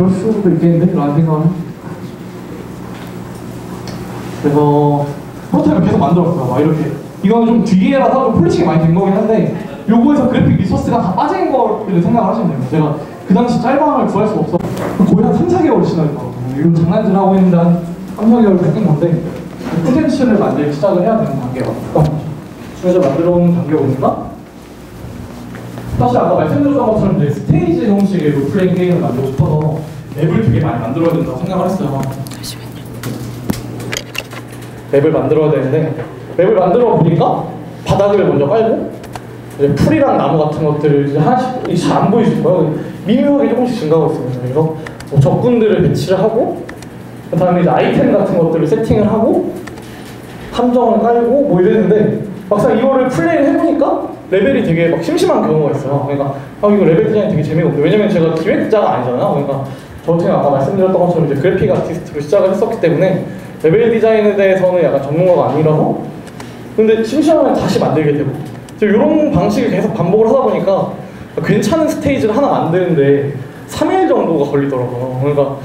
그럴 수도 있겠는데? 라는 생각을 그래서 프로토타입을 계속 만들었어요. 막 이렇게 이거는 좀 뒤에라서 좀 폴리싱이 많이 된 거긴 한데 요거에서 그래픽 리소스가 다 빠진 거를 생각을 하시면 돼요. 제가 그 당시 짤방을 구할 수가 없어 거의 한 3-4개월 지나있더라고요. 이런 장난질 하고 있는데 한 3-4개월 생긴 건데 콘텐츠를 만들기 시작을 해야 되는 단계가 그래서 만들어 온 단계가 오니까 사실 아까 말씀드렸던 것처럼 이제 스테이지 형식의 롤플레잉 게임을 만들고 싶어서 맵을 되게 많이 만들어야 된다고 생각을 했어요. 맵을 만들어야 되는데 맵을 만들어 보니까 바닥을 먼저 깔고 이제 풀이랑 나무 같은 것들을 이제 하나씩 잘 안 보이실 거예요. 미묘하게 조금씩 증가하고 있습니다. 그래서 뭐 적군들을 배치를 하고 그 다음에 이제 아이템 같은 것들을 세팅을 하고 함정을 깔고 뭐 이랬는데 막상 이거를 플레이를 해보니까 레벨이 되게 막 심심한 경우가 있어요. 그러니까 이거 레벨 디자인 되게 재미가 없고 왜냐면 제가 기획자가 아니잖아요. 그러니까 저 같은 경우 아까 말씀드렸던 것처럼 이제 그래픽 아티스트로 시작을 했었기 때문에 레벨 디자인에 대해서는 약간 전문가가 아니라서 근데 심심하면 다시 만들게 되고 이런 방식을 계속 반복을 하다 보니까 괜찮은 스테이지를 하나 만드는데 3일 정도가 걸리더라고요. 그러니까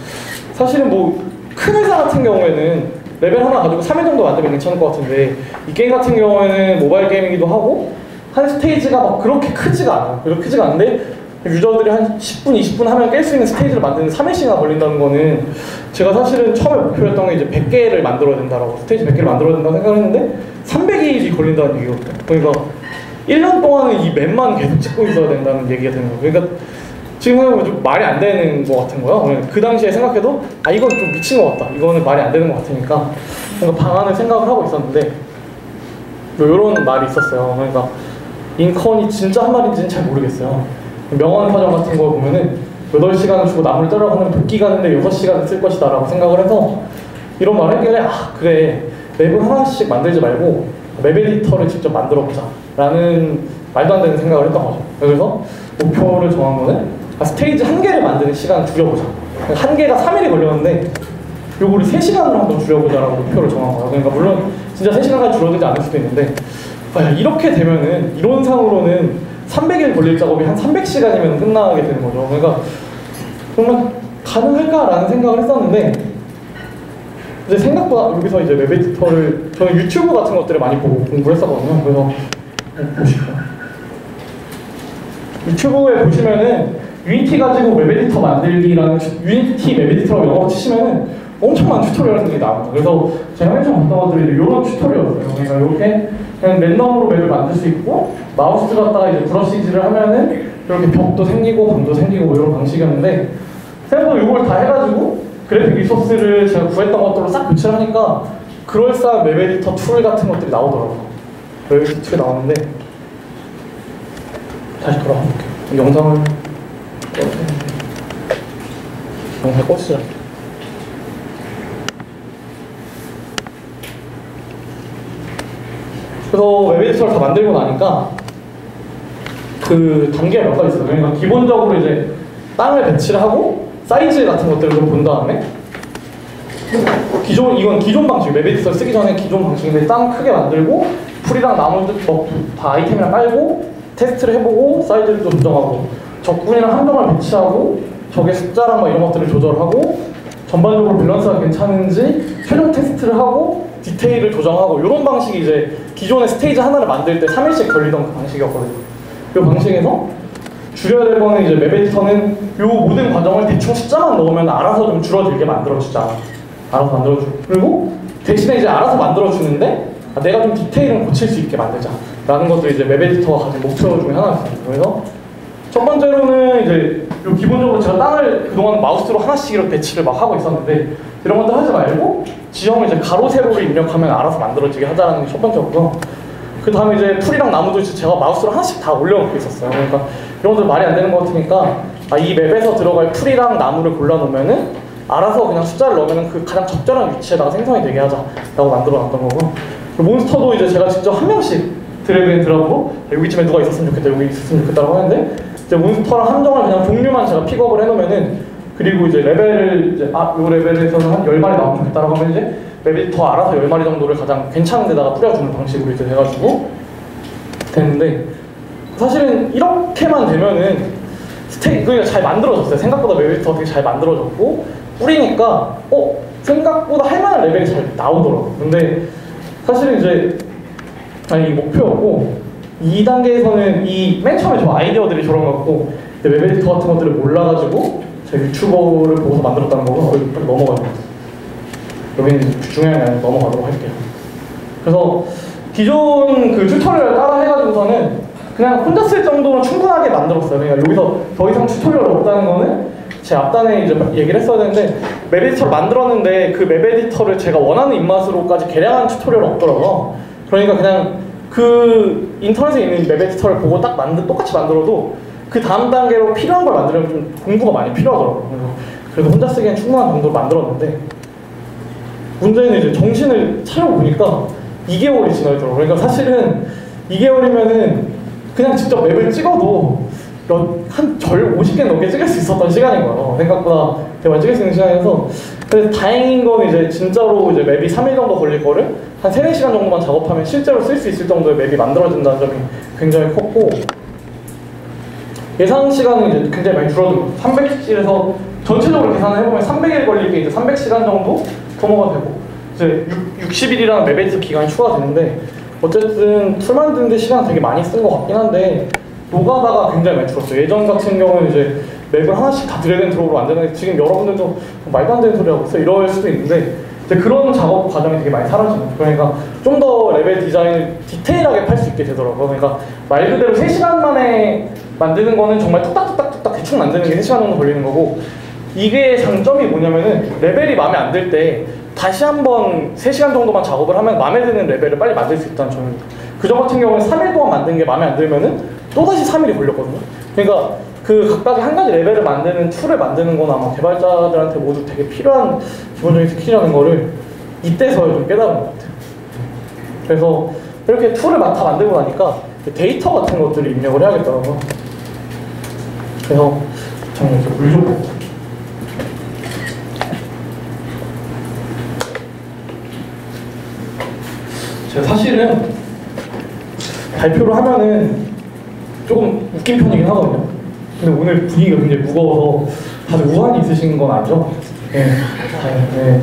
사실은 뭐 큰 회사 같은 경우에는 레벨 하나 가지고 3일 정도 만들면 괜찮을 것 같은데 이 게임 같은 경우에는 모바일 게임이기도 하고 한 스테이지가 막 그렇게 크지가 않아요. 그렇게 크지가 않은데 유저들이 한 10분, 20분 하면 깰 수 있는 스테이지를 만드는 3일씩이나 걸린다는 거는 제가 사실은 처음에 목표였던 게 이제 100개를 만들어야 된다라고 스테이지 100개를 만들어야 된다고 생각을 했는데 300일이 걸린다는 얘기거든요. 그러니까 1년 동안은 이 맵만 계속 찍고 있어야 된다는 얘기가 되는 거예요. 그러니까 지금 생각해보면 좀 말이 안 되는 것 같은 거예요. 그 당시에 생각해도 이건 좀 미친 것 같다. 이거는 말이 안 되는 것 같으니까 뭔가 방안을 생각을 하고 있었는데 이런 말이 있었어요. 그러니까 인컨이 진짜 한 말인지는 잘 모르겠어요. 명언 사전 같은 거 보면은 8시간을 주고 나무를 떨어가는 도끼 가는데 6시간을 쓸 것이다 라고 생각을 해서 이런 말을 했길래 그래 맵을 하나씩 만들지 말고 맵 에디터를 직접 만들어보자 라는 말도 안 되는 생각을 했던 거죠. 그래서 목표를 정한 거는 스테이지 1개를 만드는 시간을 줄여보자. 1개가 3일이 걸렸는데 요거를 3시간으로 한번 줄여보자 라고 목표를 정한 거예요. 그러니까 물론 진짜 3시간까지 줄어들지 않을 수도 있는데 이렇게 되면은 이론상으로는 300일 걸릴 작업이 한 300시간이면 끝나게 되는 거죠. 그러니까 정말 가능할까라는 생각을 했었는데 이제 생각보다 여기서 이제 웹 에디터를 저는 유튜브 같은 것들을 많이 보고 공부를 했었거든요. 그래서 보실까요? 유튜브에 보시면은 유니티 가지고 웹 에디터 만들기라는 유니티 웹 에디터라고 영어로 치시면은 엄청난 튜토리얼 같은 게 나옵니다. 그래서 제가 맨 처음 봤던 것들이 이런 튜토리얼이었어요. 그러니까 이렇게 그냥 랜덤으로 맵을 만들 수 있고 마우스 갖다가 이제 브러쉬질을 하면은 이렇게 벽도 생기고 방도 생기고 이런 방식이었는데 생각보다 이걸 다 해가지고 그래픽 리소스를 제가 구했던 것들로 싹 교체를 하니까 그럴싸한 웹 에디터 툴 같은 것들이 나오더라고요. 웹 에디터 툴이 나오는데 다시 돌아가 볼게요. 영상을 꺼주자. 그래서 웹 에디터를 다 만들고 나니까 그 단계가 몇 가지 있어요. 그러니까 기본적으로 이제 땅을 배치를 하고 사이즈 같은 것들을 좀 본 다음에 이건 기존 방식, 웹 에디터를 쓰기 전에 기존 방식인데 땅 크게 만들고 풀이랑 나무들 다 아이템이랑 깔고 테스트를 해보고 사이즈를 좀 조정하고 적군이랑 함정을 배치하고 적의 숫자랑 막 이런 것들을 조절하고 전반적으로 밸런스가 괜찮은지 최종 테스트를 하고 디테일을 조정하고 이런 방식이 이제 기존의 스테이지 하나를 만들 때 3일씩 걸리던 그 방식이었거든요. 이 방식에서 줄여야 될 거는 이제 맵 에디터는 이 모든 과정을 대충 숫자만 넣으면 알아서 좀 줄어들게 만들어주자. 알아서 만들어주고 그리고 대신에 이제 알아서 만들어주는데 내가 좀 디테일은 고칠 수 있게 만들자 라는 것도 이제 웹 에디터가 가진 목표 중에 하나였습니다. 그래서 첫 번째로는 이제 기본적으로 제가 땅을 그동안 마우스로 하나씩 이렇게 배치를 막 하고 있었는데 이런 것들 하지 말고 지형을 이제 가로 세로를 입력하면 알아서 만들어지게 하자는 게 첫 번째였고요. 그 다음에 이제 풀이랑 나무도 제가 마우스로 하나씩 다 올려놓고 있었어요. 그러니까 이런 것들 말이 안 되는 것 같으니까 이 맵에서 들어갈 풀이랑 나무를 골라놓으면은 알아서 그냥 숫자를 넣으면 그 가장 적절한 위치에다가 생성이 되게 하자라고 만들어놨던 거고 몬스터도 이제 제가 직접 한 명씩 드래그 앤 드랍으로 여기쯤에 누가 있었으면 좋겠다, 여기 있었으면 좋겠다고 하는데 이제 몬스터랑 함정을 그냥 종류만 제가 픽업을 해놓으면은 그리고 이제 레벨을 이제 요 레벨에서는 한 10마리 나오면 좋겠다라고 하면 이제 맵이 더 알아서 10마리 정도를 가장 괜찮은 데다가 뿌려주는 방식으로 이제 돼가지고 됐는데 사실은 이렇게만 되면은 그러니까 잘 만들어졌어요. 생각보다 맵 에디터가 되게 잘 만들어졌고 뿌리니까 생각보다 할 만한 레벨이 잘 나오더라고요. 근데 사실은 이제 이 목표였고 2단계에서는 이 맨 처음에 저 아이디어들이 저런 것 같고 웹 에디터 같은 것들을 몰라가지고 제가 유튜버를 보고서 만들었다는 거고 빨리 넘어가요. 여기는 중요한 게 아니라 넘어가도록 할게요. 그래서 기존 그 튜토리얼을 따라 해가지고서는 그냥 혼자 쓸 정도는 충분하게 만들었어요. 그러니까 여기서 더 이상 튜토리얼이 없다는 거는 제 앞단에 이제 얘기를 했어야 되는데 맵 에디터를 만들었는데 그 맵 에디터를 제가 원하는 입맛으로까지 개량한 튜토리얼은 없더라고요. 그러니까 그냥 그 인터넷에 있는 맵 에디터를 보고 딱 똑같이 만들어도 그 다음 단계로 필요한 걸 만들려면 좀 공부가 많이 필요하더라고요. 그래서 혼자 쓰기엔 충분한 정도로 만들었는데 문제는 이제 정신을 차려보니까 2개월이 지나더라고요. 그러니까 사실은 2개월이면은 그냥 직접 맵을 찍어도 한 50개 넘게 찍을 수 있었던 시간인 거예요. 생각보다 되게 많이 찍을 수 있는 시간이어서. 근데 다행인 건 이제 진짜로 이제 맵이 3일 정도 걸릴 거를 한 3-4시간 정도만 작업하면 실제로 쓸 수 있을 정도의 맵이 만들어진다는 점이 굉장히 컸고 예상 시간은 이제 굉장히 많이 줄어들고 300일에서 전체적으로 계산을 해보면 300일 걸릴 게 이제 300시간 정도 소모가 되고 이제 60일이라는 맵 에디터 기간이 추가되는데 어쨌든 툴 만드는데 시간 되게 많이 쓴 것 같긴 한데 노가다가 굉장히 많이 줄었어요. 예전 같은 경우는 이제 맵을 하나씩 다 드래그 앤 드롭으로 만드는데 지금 여러분들도 말도 안 되는 소리 하고 있어 이럴 수도 있는데 이제 그런 작업 과정이 되게 많이 사라지는 거예요. 그러니까 좀 더 레벨 디자인을 디테일하게 팔 수 있게 되더라고요. 그러니까 말 그대로 3시간 만에 만드는 거는 정말 뚝딱뚝딱 대충 만드는 게 3시간 정도 걸리는 거고 이게 장점이 뭐냐면은 레벨이 마음에 안 들 때 다시 한번 3시간 정도만 작업을 하면 마음에 드는 레벨을 빨리 만들 수 있다는 점입니다. 그전 같은 경우는 3일 동안 만든 게 마음에 안 들면은 또다시 3일이 걸렸거든요. 그러니까 그 각각의 한 가지 레벨을 만드는 툴을 만드는 건 아마 개발자들한테 모두 되게 필요한 기본적인 스킬이라는 거를 이때서야 좀 깨달은 것 같아요. 그래서 이렇게 툴을 다 만들고 나니까 데이터 같은 것들을 입력을 해야겠더라고요. 그래서 잠깐만 이렇게 물 좀 먹고 제가 사실은 발표를 하면은 조금 웃긴 편이긴 하거든요. 근데 오늘 분위기가 굉장히 무거워서 다들 우환이 있으신 건 아니죠? 네.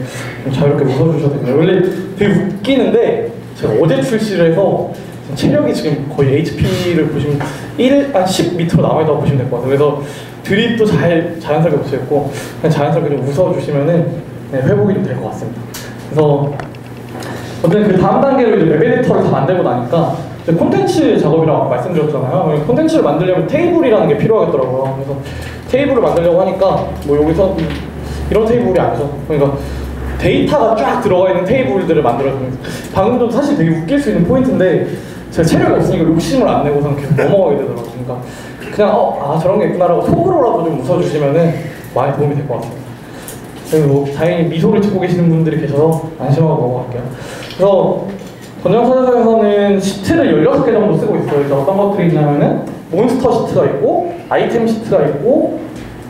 자유롭게 웃어주셔도 됩니다. 원래 되게 웃기는데 제가 어제 출시를 해서 체력이 지금 거의 HP를 보시면 10 밑으로 남아있다고 보시면 될 것 같아요. 그래서 드립도 자연스럽게 못 쓰였고 그냥 자연스럽게 좀 웃어주시면은 회복이 좀 될 것 같습니다. 그래서 어쨌든 그 다음 단계로 이제 웹 에디터를 다 만들고 나니까 이제 콘텐츠 작업이라고 말씀드렸잖아요. 콘텐츠를 만들려면 테이블이라는 게 필요하겠더라고요. 그래서 테이블을 만들려고 하니까 뭐 여기서 이런 테이블이 아니죠. 그러니까 데이터가 쫙 들어가 있는 테이블들을 만들어줍니다. 방금도 사실 되게 웃길 수 있는 포인트인데 제가 체력이 없으니까 욕심을 안 내고서는 계속 넘어가게 되더라고요. 그러니까 그냥 저런 게 있구나라고 속으로라도 좀 웃어주시면은 많이 도움이 될 것 같습니다. 그리고 다행히 미소를 짓고 계시는 분들이 계셔서 안심하고 넘어갈게요. 그래서 권장사전에서는 시트를 16개 정도 쓰고 있어요. 그래서 어떤 것들이 있냐면은 몬스터 시트가 있고 아이템 시트가 있고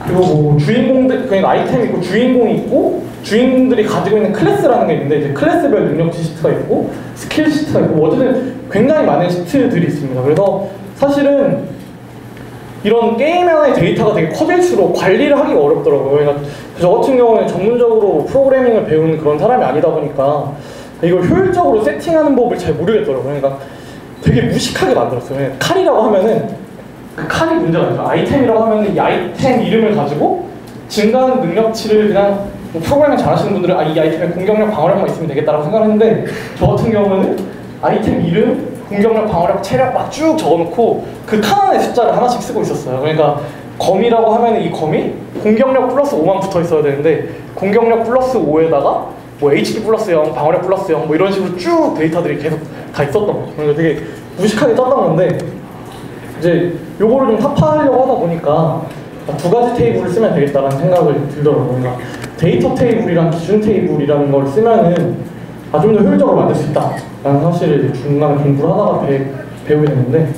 그리고 뭐 주인공들 그러니까 아이템이 있고 주인공이 있고 주인공들이 가지고 있는 클래스라는 게 있는데 이제 클래스별 능력치 시트가 있고 스킬 시트가 있고 어쨌든 굉장히 많은 시트들이 있습니다. 그래서 사실은 이런 게임 하나의 데이터가 되게 커질수록 관리를 하기가 어렵더라고요. 그러니까 저 같은 경우는 전문적으로 프로그래밍을 배우는 그런 사람이 아니다 보니까 이걸 효율적으로 세팅하는 법을 잘 모르겠더라고요. 그러니까 되게 무식하게 만들었어요. 칼이라고 하면은 그 칼이 문제가 아니죠. 아이템이라고 하면은 이 아이템 이름을 가지고 증가하는 능력치를 그냥 뭐 프로그래밍 잘하시는 분들은 이 아이템에 공격력, 방어력만 있으면 되겠다라고 생각했는데 저 같은 경우는 아이템 이름, 공격력, 방어력, 체력 막 쭉 적어놓고 그 칸 안에 숫자를 하나씩 쓰고 있었어요. 그러니까 검이라고 하면 이 검이 공격력 플러스 5만 붙어 있어야 되는데 공격력 플러스 5에다가 뭐 HP 플러스 0, 방어력 플러스 0 뭐 이런 식으로 쭉 데이터들이 계속 다 있었던 거죠. 그러니까 되게 무식하게 떴던 건데 이제 요거를 좀 타파하려고 하다 보니까 두 가지 테이블을 쓰면 되겠다는 생각을 들더라고요. 그러니까 데이터 테이블이랑 기준 테이블이라는 걸 쓰면은 좀 더 효율적으로 만들 수 있다라는 사실을 이제 중간에 공부를 하다가 배우게 됐는데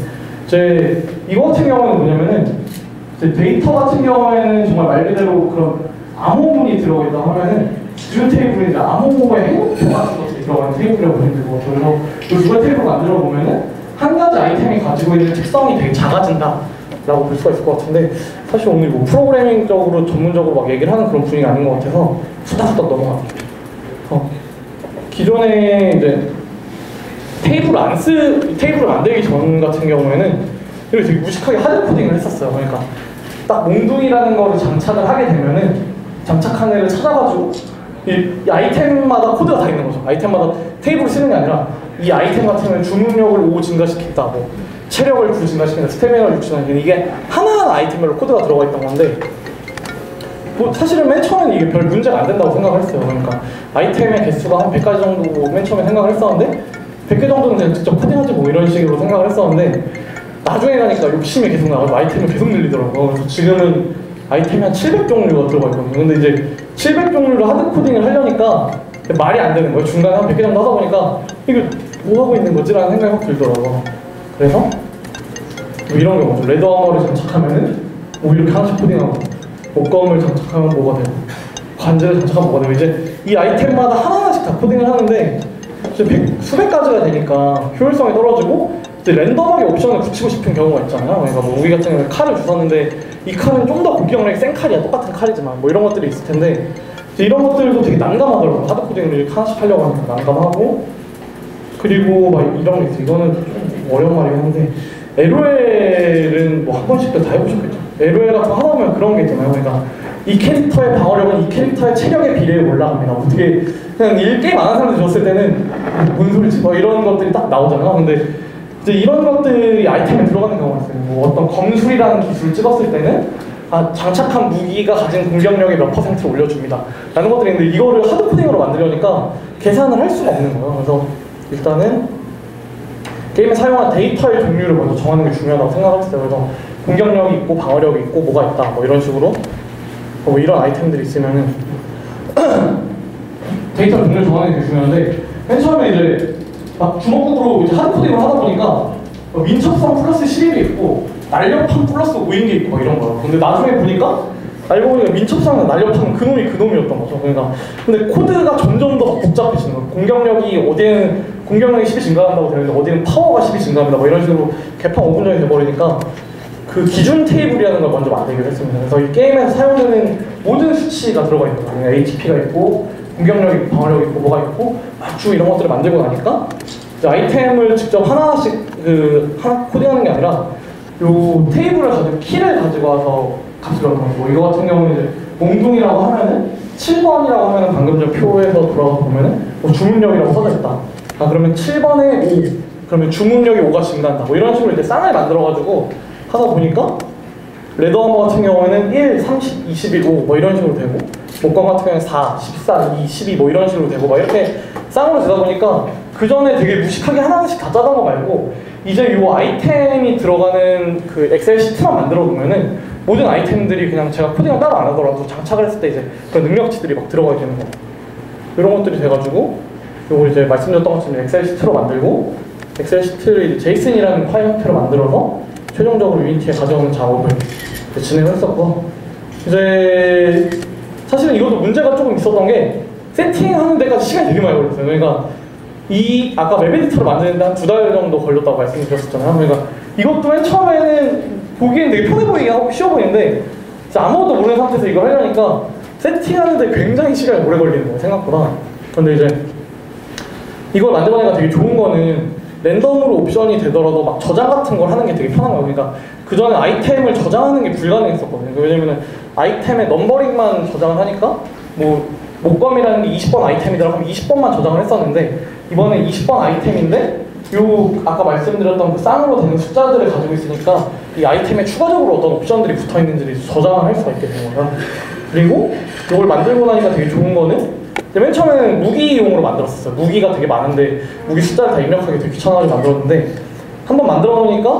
이거 같은 경우는 뭐냐면은 데이터 같은 경우에는 정말 말 그대로 그런 암호문이 들어가 있다 하면은 기준 테이블에 이제 암호의 행동표 같은 것들이 들어가는 테이블이라고 보시면 되고 그래서 이 두 가지 테이블을 만들어 보면은 한 가지 아이템이 가지고 있는 특성이 되게 작아진다 라고 볼 수가 있을 것 같은데, 사실 오늘 뭐 프로그래밍적으로 전문적으로 막 얘기를 하는 그런 분위기가 아닌 것 같아서 후다후닥 넘어갈게요. 기존에 이제 테이블을 만들기 전 같은 경우에는 이렇게 되게 무식하게 하드 코딩을 했었어요. 그러니까 딱 몽둥이라는 거를 장착을 하게 되면은 장착한 애를 찾아가지고 이 아이템마다 코드가 다 있는 거죠. 아이템마다 테이블을 쓰는 게 아니라 이 아이템 같은 경우는 주문력을 5 증가시킨다, 뭐 체력을 9 증가시킨다, 스태미너를 6 증가시킨다, 이게 하나하나 아이템별로 코드가 들어가 있던 건데, 뭐 사실은 맨 처음에는 이게 별 문제가 안 된다고 생각을 했어요. 그러니까 아이템의 개수가 한 100가지 정도 맨 처음에 생각을 했었는데, 100개 정도는 그냥 직접 코딩하지 뭐 이런 식으로 생각을 했었는데, 나중에 가니까 욕심이 계속 나가지고 아이템을 계속 늘리더라고요. 그래서 지금은 아이템이 한 700종류가 들어가 있거든요. 근데 이제 700종류로 하드 코딩을 하려니까 말이 안 되는 거예요. 중간에 한 100개 정도 하다 보니까 이거 뭐 하고 있는 거지? 라는 생각이 확 들더라고요. 그래서 뭐 이런 경우죠. 레드아머를 장착하면은 뭐 이렇게 하나씩 코딩하고, 목검을 장착하면 뭐가 되고, 관제를 장착하면 뭐가 되고, 이제 이 아이템마다 하나하나씩 다 코딩을 하는데 이제 수백 가지가 되니까 효율성이 떨어지고, 이제 랜덤하게 옵션을 붙이고 싶은 경우가 있잖아요. 그러니까 뭐 우리 같은 경우는 칼을 주웠는데 이 칼은 좀 더 공격력이 센 칼이야, 똑같은 칼이지만 뭐 이런 것들이 있을 텐데, 이제 이런 것들도 되게 난감하더라고요. 하드 코딩을 이렇게 하나씩 하려고 하니까 난감하고, 그리고 막 이런 게 있어요. 이거는 좀 어려운 말이긴 한데, LOL은 뭐 한 번씩도 다 해보셨겠죠. LOL 같은 거 하다 보면 그런 게 있잖아요. 그러니까 이 캐릭터의 방어력은 이 캐릭터의 체력에 비례해 올라갑니다. 어떻게 그냥 게임 안 하는 사람들 줬을 때는 뭔 소리지? 뭐 이런 것들이 딱 나오잖아요. 근데 이제 이런 것들이 아이템에 들어가는 경우가 있어요. 뭐 어떤 검술이라는 기술을 찍었을 때는 장착한 무기가 가진 공격력의 몇 %를 올려줍니다 라는 것들이 있는데, 이거를 하드코딩으로 만들려니까 계산을 할 수가 없는 거예요. 그래서 일단은 게임에 사용한 데이터의 종류를 먼저 정하는 게 중요하다고 생각을 했어요. 그래서 공격력이 있고 방어력이 있고 뭐가 있다, 뭐 이런 식으로 뭐 이런 아이템들이 있으면은 데이터 종류를 정하는 게 중요한데, 맨 처음에 이제 막 주먹으로 이제 하드코딩을 하다 보니까 민첩성 플러스 11이 있고 날렵함 플러스 5인 게 있고 막 이런 거예요. 근데 나중에 보니까 알고 보니까 민첩성이나 날렵함은 그놈이었던 거죠. 그러니까 근데 코드가 점점 더 복잡해지는 거예요. 공격력이 어디는 공격력이 10이 증가한다고 되는데 어디는 파워가 10이 증가합니다, 뭐 이런 식으로 개판 5분전이 돼버리니까 그 기준 테이블이라는 걸 먼저 만들기로 했습니다. 그래서 이 게임에서 사용되는 모든 수치가 들어가 있는 거예요. HP가 있고 공격력이 있고 방어력이 있고 뭐가 있고 막주 이런 것들을 만들고 나니까 이제 아이템을 직접 하나씩 하나 코딩하는 게 아니라 요 테이블을 가지고 키를 가지고 와서 값을 넣는 거예요. 뭐 이거 같은 경우는 이제 몽둥이라고 하면은 7번이라고 하면은 방금 전 표에서 돌아가서 보면은 뭐 주문력이라고 써져 있다. 그러면 7번에 5, 그러면 주문력이 5가 증가한다. 뭐 이런 식으로 이제 쌍을 만들어가지고 하다 보니까 레드아머 같은 경우에는 1, 30, 21, 5 뭐 이런 식으로 되고, 목검 같은 경우는 4, 14, 2, 12 뭐 이런 식으로 되고 막 이렇게 쌍으로 되다 보니까 그 전에 되게 무식하게 하나씩 다 짜던 거 말고 이제 요 아이템이 들어가는 그 엑셀 시트만 만들어 두면은 모든 아이템들이 그냥 제가 코딩을 따로 안 하더라도 장착을 했을 때 이제 그런 능력치들이 막 들어가게 되는 거, 이런 것들이 돼가지고 요걸 이제 말씀드렸던 것처럼 엑셀 시트로 만들고, 엑셀 시트를 이제 제이슨이라는 파일 형태로 만들어서 최종적으로 유니티에 가져오는 작업을 진행을 했었고, 이제 사실은 이것도 문제가 조금 있었던 게 세팅하는 데까지 시간이 되게 많이 걸렸어요. 그러니까 아까 맵 에디터를 만드는데 한 2달 정도 걸렸다고 말씀드렸었잖아요. 그러니까 이것도 맨 처음에는 보기엔 되게 편해 보이게 하고 쉬워 보이는데 아무것도 모르는 상태에서 이걸 하려니까 세팅하는데 굉장히 시간이 오래 걸리는 거예요, 생각보다. 근데 이제 이걸 만들어내니까 되게 좋은 거는 랜덤으로 옵션이 되더라도 막 저장 같은 걸 하는 게 되게 편한 거예요. 그러니까 그 전에 아이템을 저장하는 게 불가능했었거든요. 왜냐면은 아이템의 넘버링만 저장을 하니까 뭐 목검이라는 게 20번 아이템이더라 하면 20번만 저장을 했었는데, 이번에 20번 아이템인데 요 아까 말씀드렸던 그 쌍으로 되는 숫자들을 가지고 있으니까 이 아이템에 추가적으로 어떤 옵션들이 붙어 있는지를 저장을 할 수가 있게 되는 거예요. 그리고 이걸 만들고 나니까 되게 좋은 거는 맨 처음에는 무기용으로 만들었었어요. 무기가 되게 많은데 무기 숫자를 다 입력하기 되게 귀찮아가지고 만들었는데, 한번 만들어 놓으니까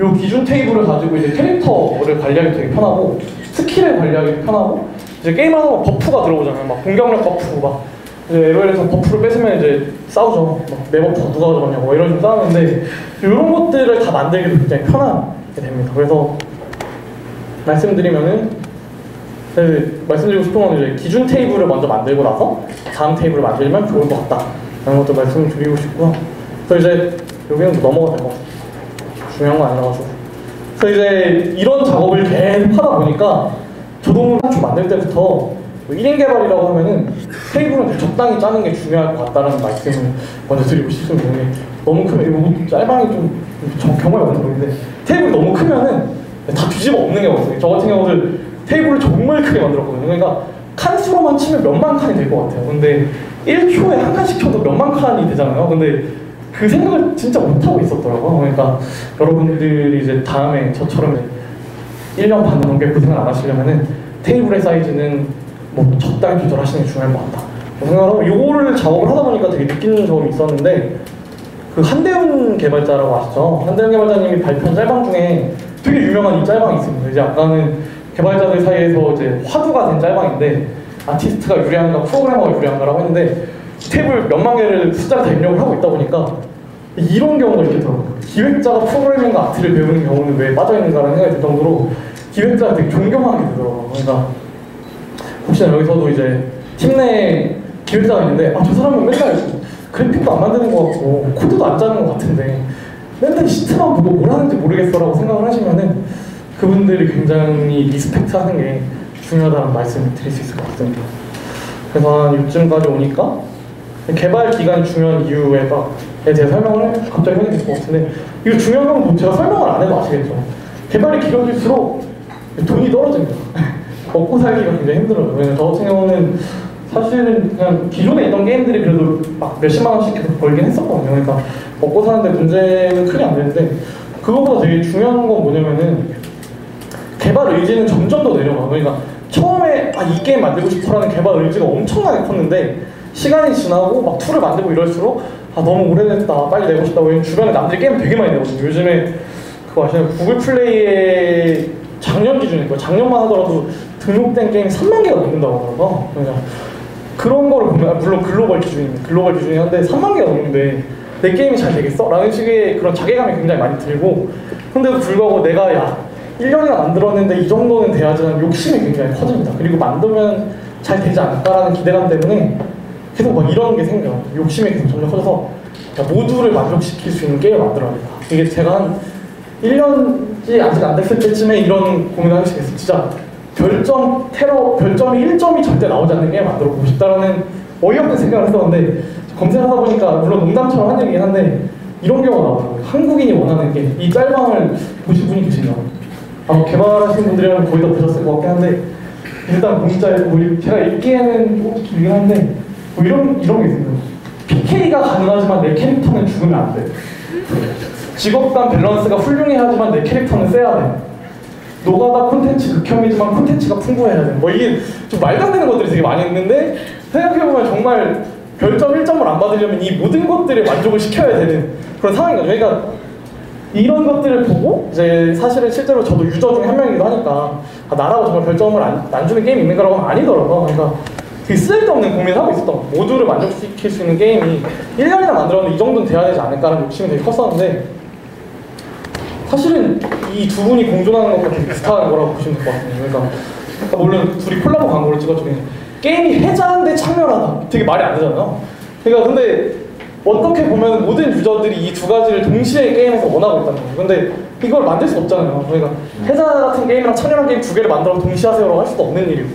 요 기준 테이블을 가지고 이제 캐릭터를 관리하기 되게 편하고 스킬을 관리하기 편하고, 이제 게임하다 보면 버프가 들어오잖아요. 막 공격력 버프, 막 이제 LOL에서 버프를 뺏으면 이제 싸우죠. 막 내 버프가 누가 가져갔냐고 뭐 이런 식으로 싸우는데, 이런 것들을 다 만들기도 굉장히 편하게 됩니다. 그래서 말씀드리면은 말씀드리고 싶은 건 이제 기준 테이블을 먼저 만들고 나서 다음 테이블을 만들면 좋을 것 같다 라는 것도 말씀을 드리고 싶고요. 그래서 이제 여기는 넘어가 될 것 같아요. 중요한 건 아니라가지고. 그래서 이제 이런 작업을 계속 하다 보니까 저도 좀 만들 때부터 1인 개발이라고 하면은 테이블은 적당히 짜는 게 중요할 것 같다는 말씀을 먼저 드리고 싶습니다. 너무 크면 이거 짤방이 좀 경험이 많은 모르겠는데 테이블이 너무 크면은 다 뒤집어 엎는 경우가 있어요. 저 같은 경우는 테이블을 정말 크게 만들었거든요. 그러니까 칸수로만 치면 몇만 칸이 될 것 같아요. 근데 1초에 한 칸씩 쳐도 몇만 칸이 되잖아요. 근데 그 생각을 진짜 못하고 있었더라고요. 그러니까 여러분들이 이제 다음에 저처럼 1년 반 넘게 고생을 안 하시려면은 테이블의 사이즈는 뭐 적당히 조절하시는 게 중요할 것 같다. 생각하고 이거를 작업을 하다 보니까 되게 느끼는 점이 있었는데 그 한대훈 개발자라고 아시죠? 한대훈 개발자님이 발표한 짤방 중에 되게 유명한 이 짤방이 있습니다. 이제 아까는 개발자들 사이에서 이제 화두가 된 짤방인데 아티스트가 유리한가 프로그래머가 유리한가라고 했는데 테이블 몇만 개를 숫자를 다 입력을 하고 있다 보니까 이런 경우가 이렇게 더라고요. 기획자가 프로그래밍과 아트를 배우는 경우는 왜 빠져있는가라는 생각이 들 정도로 기획자를 되게 존경하게 되더라고요. 그러니까 혹시나 여기서도 이제 팀 내에 기획자가 있는데 저 사람은 맨날 그래픽도 안 만드는 것 같고 코드도 안 짜는 것 같은데 맨날 시트만 보고 뭘 하는지 모르겠어라고 생각을 하시면은 그분들이 굉장히 리스펙트하는 게 중요하다는 말씀을 드릴 수 있을 것 같습니다. 그래서 한 요즘까지 오니까 개발 기간이 중요한 이유에 대해 설명을 갑자기 하게 될 것 같은데 이거 중요한 건 제가 설명을 안 해도 아시겠죠. 개발이 길어질수록 돈이 떨어집니다. 먹고 살기가 굉장히 힘들어요. 왜냐면 저 같은 경우는 사실은 그냥 기존에 있던 게임들이 그래도 막 몇십만 원씩 계속 벌긴 했었거든요. 그러니까 먹고 사는데 문제는 크게 안 되는데 그것보다 되게 중요한 건 뭐냐면은 개발 의지는 점점 더 내려가요. 그러니까 처음에 이 게임 만들고 싶어라는 개발 의지가 엄청나게 컸는데 시간이 지나고 막 툴을 만들고 이럴수록 너무 오래됐다 빨리 내고 싶다. 왜냐면 주변에 남들이 게임 되게 많이 내거든요. 요즘에 그거 아시나요? 구글 플레이에 작년 기준이니까 작년만 하더라도 등록된 게임이 3만 개가 넘는다고 하더라고요. 그러니까 그런 거를 보면 물론 글로벌 기준입니다. 글로벌 기준이긴 한데 3만 개가 넘는데 내 게임이 잘 되겠어? 라는 식의 그런 자괴감이 굉장히 많이 들고 근데도 불구하고 내가 1년이나 만들었는데 이 정도는 돼야지 하는 욕심이 굉장히 커집니다. 그리고 만들면 잘 되지 않을까라는 기대감 때문에 계속 막 이런 게 생겨요. 욕심이 계속 점점 커져서 모두를 만족시킬 수 있는 게임을 만들어야겠다. 이게 제가 한 1년이 아직 안 됐을 때쯤에 이런 고민을 하게 됐어요. 진짜 별점이 1점이 절대 나오지 않는 게임 만들어 보고 싶다라는 어이없는 생각을 했었는데 검색하다 보니까 물론 농담처럼 한 얘기긴 한데 이런 경우가 나오더라고요. 한국인이 원하는 게임. 이 짤방을 보신 분이 계시나요? 개발하시는 분들이라면 거의 다 보셨을 것 같긴 한데 일단 공짜이고 제가 읽기에는 조금 길긴 한데 이런 게 있습니다. PK가 가능하지만 내 캐릭터는 죽으면 안 돼. 직업간 밸런스가 훌륭해야 하지만 내 캐릭터는 세야 돼. 노가다 콘텐츠 극혐이지만 콘텐츠가 풍부해야 돼. 이게 좀 말도 안 되는 것들이 되게 많이 있는데 생각해보면 정말 별점 1점을 안 받으려면 이 모든 것들을 만족을 시켜야 되는 그런 상황인 거죠. 그러니까 이런 것들을 보고 이제 사실은 실제로 저도 유저 중에 한 명이기도 하니까 나라고 정말 별점을 안 주는 게임이 있는 거라고 하면 아니더라고요. 그러니까 되게 쓸데없는 고민을 하고 있었던 거예요. 모두를 만족시킬 수 있는 게임이 1년이나 만들었는데 이 정도는 돼야 되지 않을까라는 욕심이 되게 컸었는데 사실은 이 두 분이 공존하는 것과 되게 비슷한 거라고 보시면 될 것 같아요. 그러니까 물론 둘이 콜라보 광고를 찍었지만 게임이 해자한데 창렬하다. 되게 말이 안 되잖아요. 그러니까 근데 어떻게 보면 모든 유저들이 이 두 가지를 동시에 게임에서 원하고 있다는 거예요. 근데 이걸 만들 수 없잖아요. 그러니까 해자 같은 게임이랑 창렬한 게임 두 개를 만들어 동시에 하세요라고 할 수도 없는 일이고.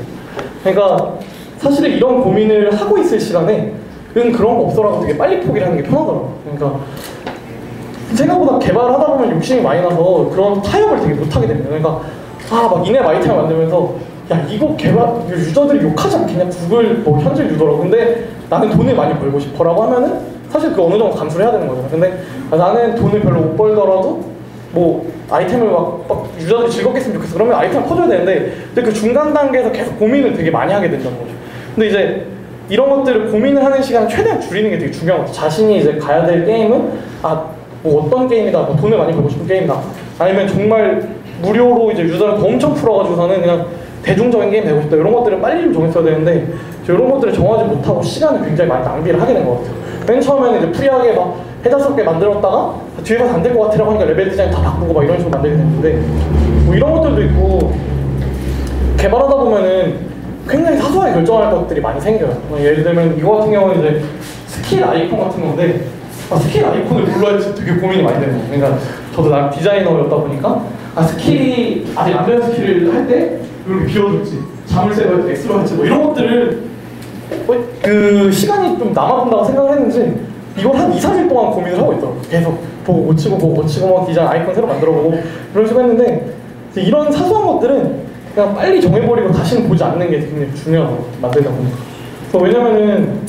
그러니까 사실은 이런 고민을 하고 있을 시간에 그런 거 없어라고 되게 빨리 포기를 하는 게 편하더라고요. 그러니까 생각보다 개발을 하다 보면 욕심이 많이 나서 그런 타협을 되게 못하게 됩니다. 그러니까 막 인앱 아이템을 만들면서 이거 유저들이 욕하지 않겠냐? 구글 현재 유저라고. 근데 나는 돈을 많이 벌고 싶어라고 하면은 사실 그 어느 정도 감수를 해야 되는 거잖아요. 근데 나는 돈을 별로 못 벌더라도 아이템을 막 유저들이 즐겁게 했으면 좋겠어. 그러면 아이템을 퍼줘야 되는데 근데 그 중간 단계에서 계속 고민을 되게 많이 하게 된다는 거죠. 근데 이제 이런 것들을 고민을 하는 시간을 최대한 줄이는 게 되게 중요한 거죠. 자신이 이제 가야 될 게임은 어떤 게임이다, 돈을 많이 벌고 싶은 게임이다. 아니면 정말 무료로 이제 유저를 더 엄청 풀어가지고서는 그냥 대중적인 게임 되고 싶다. 이런 것들을 빨리 좀 정했어야 되는데 이런 것들을 정하지 못하고 시간을 굉장히 많이 낭비를 하게 된 것 같아요. 맨 처음에는 이제 프리하게 해자스럽게 만들었다가 뒤에 가서 안 될 것 같으라고 하니까 레벨 디자인 다 바꾸고 이런 식으로 만들게 됐는데 이런 것들도 있고 개발하다 보면은 굉장히 사소하게 결정할 것들이 많이 생겨요. 예를 들면 이거 같은 경우는 이제 스킬 아이콘 같은 건데 스킬 아이콘을 뭘로 할지 되게 고민이 많이 되는 거예요. 그러니까 저도 디자이너였다 보니까 스킬이 아직 안 되는 스킬을 할 때 이렇게 비워줄지, 자물쇠가 X로 할지 뭐 이런 것들을 그 시간이 좀 남아본다고 생각을 했는지 이걸 한 2, 3일 동안 고민을 하고 있더라고요. 계속 보고 고치고 뭐 디자인 아이콘 새로 만들어보고 이런 식으로 했는데 이런 사소한 것들은 그냥 빨리 정해버리고 다시는 보지 않는 게 굉장히 중요하다고 만들다 보니까. 왜냐면은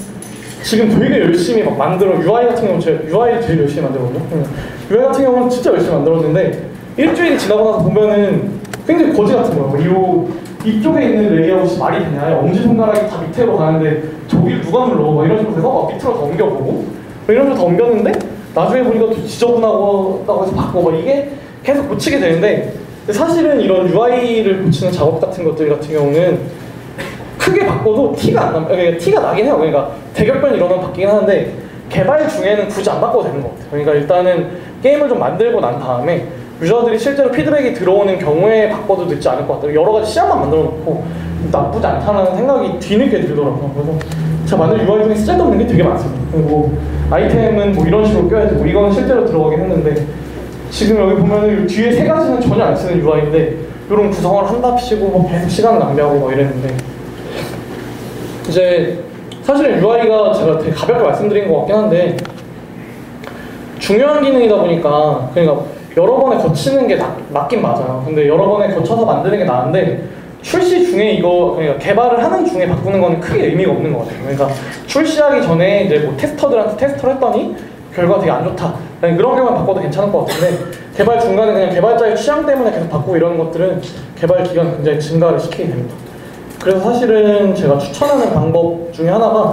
지금 되게 열심히 막 만들어 UI 같은 경우는 제가 UI 제일 열심히 만들거든요. UI 같은 경우는 진짜 열심히 만들었는데 일주일이 지나고 나서 보면은 굉장히 거지 같은 거예요. 이쪽에 있는 레이아웃이 말이 되냐? 엄지손가락이 다 밑으로 가는데 저기를 누가 눌러? 막 이런 식으로 해서 막 밑으로 더 옮겨보고 이런 식으로 더 옮겼는데 나중에 보니까 또 지저분하고 해서 바꾸고 이게 계속 고치게 되는데 사실은 이런 UI를 고치는 작업 같은 것들 같은 경우는 크게 바꿔도 티가 안 나, 그러니까 티가 나긴 해요. 그러니까 대격변이 일어나면 바뀌긴 하는데 개발 중에는 굳이 안 바꿔도 되는 것 같아요. 그러니까 일단은 게임을 좀 만들고 난 다음에 유저들이 실제로 피드백이 들어오는 경우에 바꿔도 늦지 않을 것 같아요. 여러 가지 시안만 만들어 놓고 나쁘지 않다는 생각이 뒤늦게 들더라고요. 그래서 제가 만든 UI 중에 쓸데없는 게 되게 많습니다. 그리고 아이템은 뭐 이런 식으로 껴야지 뭐 이건 실제로 들어가긴 했는데 지금 여기 보면은 뒤에 세 가지는 전혀 안 쓰는 UI인데 이런 구성을 한답시고 뭐 계속 시간을 낭비하고 뭐 이랬는데 이제 사실은 UI가 제가 되게 가볍게 말씀드린 것 같긴 한데 중요한 기능이다 보니까 그러니까 여러 번에 거치는 게 맞긴 맞아요. 근데 여러 번에 거쳐서 만드는 게 나은데 출시 중에 이거 그러니까 개발을 하는 중에 바꾸는 거는 크게 의미가 없는 것 같아요. 그러니까 출시하기 전에 이제 뭐 테스터들한테 테스트를 했더니 결과가 되게 안 좋다. 그런 경우만 바꿔도 괜찮을 것 같은데 개발 중간에 그냥 개발자의 취향 때문에 계속 바꾸고 이런 것들은 개발 기간 굉장히 증가를 시키게 됩니다. 그래서 사실은 제가 추천하는 방법 중에 하나가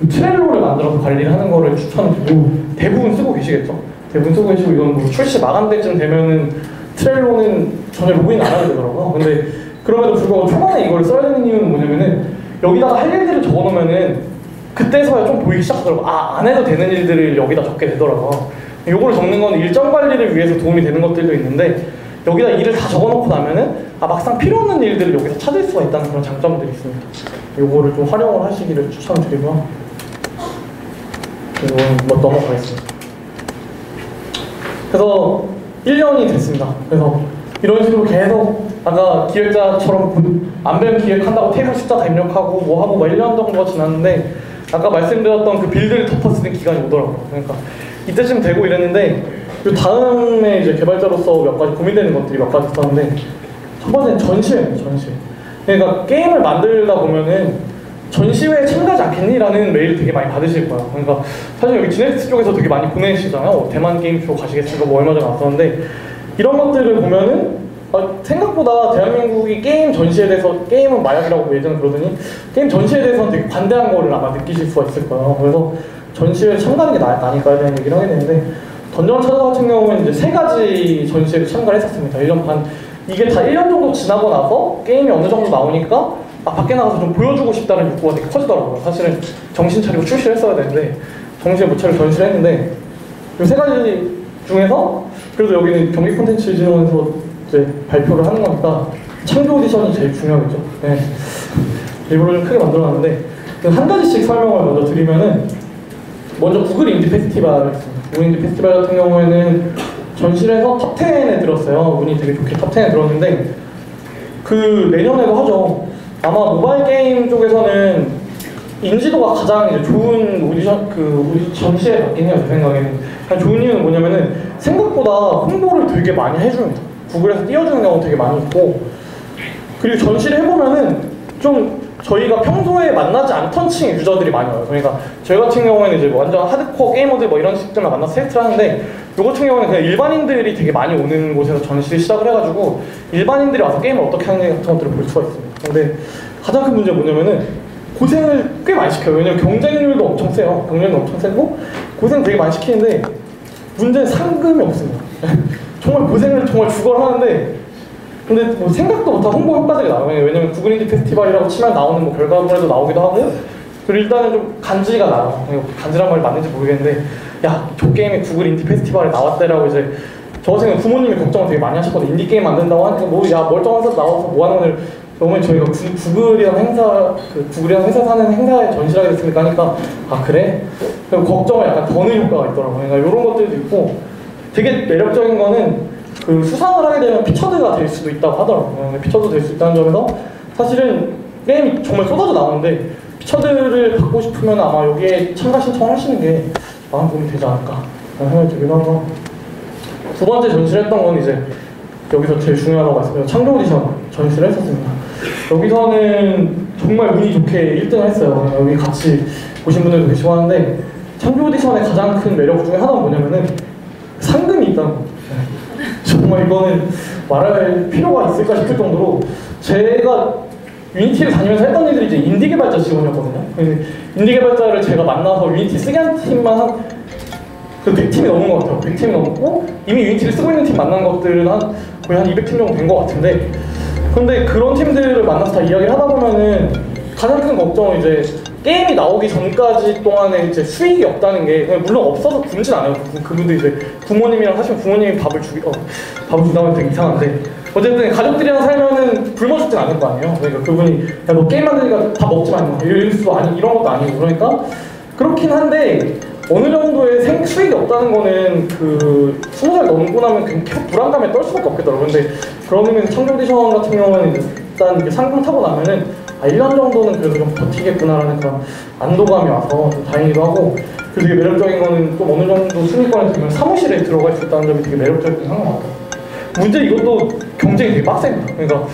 트렐로를 만들어서 관리를 하는 거를 추천드리고 대부분 쓰고 계시겠죠? 대부분 쓰고 계시고 이건 뭐 출시 마감 때쯤 되면은 트렐로는 전혀 로그인 안 하게 되더라고요. 근데 그럼에도 불구하고 초반에 이걸 써야 되는 이유는 뭐냐면은 여기다가 할 일들을 적어놓으면은 그때서야 좀 보이기 시작하더라고요. 안 해도 되는 일들을 여기다 적게 되더라고요. 요거를 적는 건 일정 관리를 위해서 도움이 되는 것들도 있는데 여기다 일을 다 적어놓고 나면은 막상 필요 없는 일들을 여기서 찾을 수가 있다는 그런 장점들이 있습니다. 요거를 좀 활용을 하시기를 추천드리고요. 이건 뭐 넘어가겠습니다. 그래서 1년이 됐습니다. 그래서 이런 식으로 계속 아까 기획자처럼 안 배운 기획한다고 테이블 숫자 다 입력하고 뭐 하고 1년 정도가 지났는데 아까 말씀드렸던 그 빌드를 덮어쓰는 기간이 오더라고요. 그러니까 이때쯤 되고 이랬는데 그 다음에 이제 개발자로서 몇 가지 고민되는 것들이 몇 가지 있었는데 첫 번째는 전시회입니다. 전시회. 그러니까 게임을 만들다 보면은 전시회에 참가하지 않겠니? 라는 메일을 되게 많이 받으실 거예요. 그러니까 사실 여기 지넥스 쪽에서 되게 많이 보내시잖아요. 대만 게임쇼 가시겠습니까? 뭐 얼마 전에 왔었는데 이런 것들을 보면은 생각보다 대한민국이 게임 전시에 대해서 게임은 마약이라고 예전에 그러더니 게임 전시에 대해서는 되게 관대한 거를 아마 느끼실 수가 있을 거예요. 그래서 전시회에 참가하는 게 나을까에 대한 얘기를 하게 되는데 던전 찾아 같은 경우는 이제 3가지 전시회에 참가를 했었습니다. 1년 반. 이게 다 1년 정도 지나고 나서 게임이 어느 정도 나오니까 밖에 나가서 좀 보여주고 싶다는 욕구가 되게 커지더라고요. 사실은 정신 차리고 출시를 했어야 되는데 정신을 못 차리고 전시를 했는데 이 3가지 중에서 그래도 여기는 경기 콘텐츠 진흥원에서 이제 발표를 하는 거니까 창조 오디션이 제일 중요하겠죠. 네. 일부러 좀 크게 만들어놨는데 한 가지씩 설명을 먼저 드리면은 먼저 구글 인디 페스티벌이 있습니다. 구글 인디 페스티벌 같은 경우에는 전시에서 탑 10에 들었어요. 운이 되게 좋게 탑 10에 들었는데 그 내년에도 하죠. 아마 모바일 게임 쪽에서는 인지도가 가장 이제 좋은 오디션 우리 전시에 맞긴 해요. 제 생각에는 좋은 이유는 뭐냐면은 생각보다 홍보를 되게 많이 해줍니다. 구글에서 띄워주는 경우 되게 많이 있고 그리고 전시를 해보면은 좀 저희가 평소에 만나지 않던 층의 유저들이 많이 와요. 그러니까 저희 같은 경우에는 이제 완전 하드코어 게이머들 뭐 이런 식들만 만나서 테스트를 하는데 요 같은 경우는 그냥 일반인들이 되게 많이 오는 곳에서 전시를 시작을 해가지고 일반인들이 와서 게임을 어떻게 하는지 같은 것들을 볼 수가 있습니다. 근데 가장 큰 문제가 뭐냐면은 고생을 꽤 많이 시켜요. 왜냐면 경쟁률도 엄청 세요. 경쟁률도 엄청 세고 고생 되게 많이 시키는데 문제는 상금이 없습니다. 정말 고생을 정말 죽어라 하는데 근데 뭐 생각도 못한 홍보 효과들이 나와요. 왜냐면 구글 인디 페스티벌이라고 치면 나오는 뭐 결과물에도 나오기도 하고 그리고 일단은 좀 간지가 나요. 간지란 말이 맞는지 모르겠는데 야, 저 게임이 구글 인디 페스티벌에 나왔대라고 이제 저 같은 경우는 부모님이 걱정을 되게 많이 하셨거든요. 인디 게임 만든다고 하니까 뭐 야 멀쩡한 회사 나와서 뭐 하는 거를 어머니 저희가 구글이랑 행사 구글이랑 회사 사는 행사에 전시를 하겠습니까 하니까 아 그래? 그리고 걱정을 약간 더는 효과가 있더라고요. 그러니까 이런 것들도 있고 되게 매력적인 거는 그 수상을 하게 되면 피처드가 될 수도 있다고 하더라고요. 피처드 될 수 있다는 점에서 사실은 게임이 정말 쏟아져 나오는데 피처드를 받고 싶으면 아마 여기에 참가 신청하시는 게 많은 도움이 되지 않을까 생각이 들기도 하고, 두 번째 전시를 했던 건 이제 여기서 제일 중요하다고 말씀드린 창조 오디션 전시를 했었습니다. 여기서는 정말 운이 좋게 1등을 했어요. 여기 같이 보신 분들도 계시고 하는데, 창조 오디션의 가장 큰 매력 중에 하나는 뭐냐면은 상금이 있다는 거. 정말 이거는 말할 필요가 있을까 싶을 정도로, 제가 유니티를 다니면서 했던 일들이 이제 인디 개발자 지원이었거든요. 인디 개발자를 제가 만나서 유니티 쓰게 한 팀만 한 100팀이 넘은 것 같아요. 100팀이 넘고 이미 유니티를 쓰고 있는 팀 만난 것들은 거의 한 200팀 정도 된 것 같은데, 근데 그런 팀들을 만나서 다 이야기를 하다 보면은 가장 큰 걱정은 이제 게임이 나오기 전까지 동안에 이제 수익이 없다는 게, 물론 없어서 굶진 않아요. 그분도 이제 부모님이랑 하시면 부모님이 밥을 준다고 하면 되게 이상한데, 어쨌든 가족들이랑 살면은 굶어 죽진 않을 거 아니에요. 그러니까 그분이 야, 너 게임 만드니까 다 먹지 마 이런 것도 아니고, 그러니까 그렇긴 한데 어느 정도의 수익이 없다는 거는 그 20살 넘고 나면 계속 불안감에 떨 수밖에 없겠더라고요. 근데 그런 의미에서 창조 오디션 같은 경우는 일단 이렇게 상금 타고 나면은 1년 정도는 그래도 좀 버티겠구나라는 그런 안도감이 와서 좀 다행이기도 하고, 그리고 되게 매력적인 거는 좀 어느 정도 순위권에 들면 사무실에 들어갈 수 있다는 점이 되게 매력적이긴 한 것 같아요. 문제 이것도 경쟁이 되게 빡셉니다. 그러니까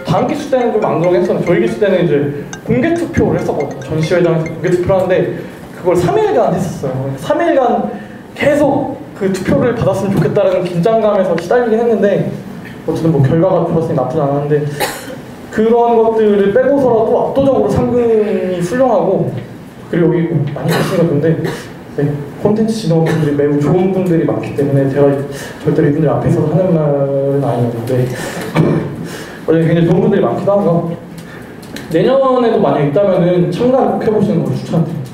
다음 기수 때는 좀 안 그러긴 했었는데, 저희 기수 때는 이제 공개 투표를 했었거든요. 전시회장에서 공개 투표를 하는데 그걸 3일간 했었어요. 3일간 계속 그 투표를 받았으면 좋겠다라는 긴장감에서 시달리긴 했는데, 어쨌든 뭐 결과가 좋았으니 나쁘지 않았는데, 그런 것들을 빼고서라도 압도적으로 상금이 훌륭하고, 그리고 여기 많이 계시는 분데 콘텐츠 지도분들이 매우 좋은 분들이 많기 때문에 제가 절대로 이분들 앞에서 하는 말은 아니었는데 굉장히 좋은 분들이 많기도 하고, 내년에도 만약 있다면은 참가를 꼭 해보시는 걸 추천드립니다.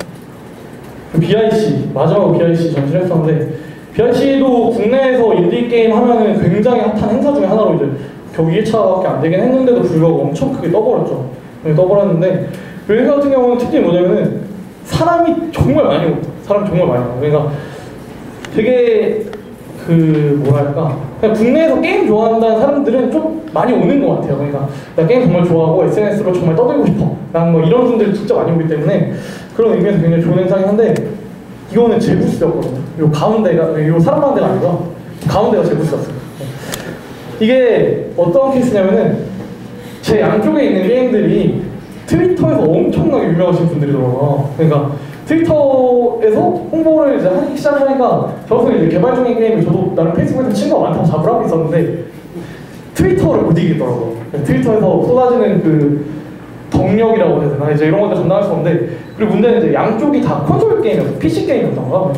BIC, 마지막으로 BIC 전시를 했었는데, BIC도 국내에서 인디게임 하면은 굉장히 핫한 행사 중에 하나로 이제 겨우 2회차밖에 안 되긴 했는데도 불구하고 엄청 크게 떠버렸죠. 떠버렸는데, 그 행사 같은 경우는 특징이 뭐냐면은 사람이 정말 많이 오고, 그러니까 되게 뭐랄까, 그냥 국내에서 게임 좋아한다는 사람들은 좀 많이 오는 것 같아요. 그러니까 나 게임 정말 좋아하고 SNS로 정말 떠들고 싶어, 난 뭐 이런 분들이 진짜 많이 오기 때문에 그런 의미에서 굉장히 좋은 행사긴 한데, 이거는 제 부스였거든요. 요 가운데가, 요 사람 많은 데가 아니고 가운데가 제 부스였어요. 이게 어떤 케이스냐면은 제 양쪽에 있는 게임들이 트위터에서 엄청나게 유명하신 분들이더라고요. 그러니까 트위터에서 홍보를 이제 하기 시작하니까, 저도 이제 개발 중인 게임을 저도 나름 페이스북에서 친구가 많다고 잡을 하고 있었는데 트위터를 못 이기겠더라고요. 트위터에서 쏟아지는 그 덕력이라고 해야 되나, 이제 이런 것들 감당할 수 없는데, 그리고 문제는 이제 양쪽이 다 콘솔 게임이었어요. PC 게임이었던가.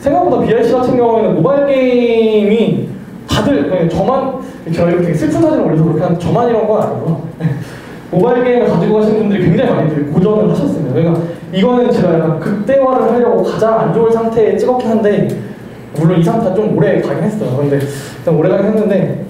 생각보다 BIC 같은 경우에는 모바일 게임이 다들 그냥 저만 이렇게 슬픈 사진을 올려서 그렇게 한 저만 이런 건 아니고요. 모바일 게임을 가지고 가시는 분들이 굉장히 많이 고전을 하셨습니다. 그러니까 이거는 제가 약간 극대화를 하려고 가장 안 좋은 상태에 찍었긴 한데, 물론 이 상태가 좀 오래 가긴 했어요. 근데 일단 오래 가긴 했는데,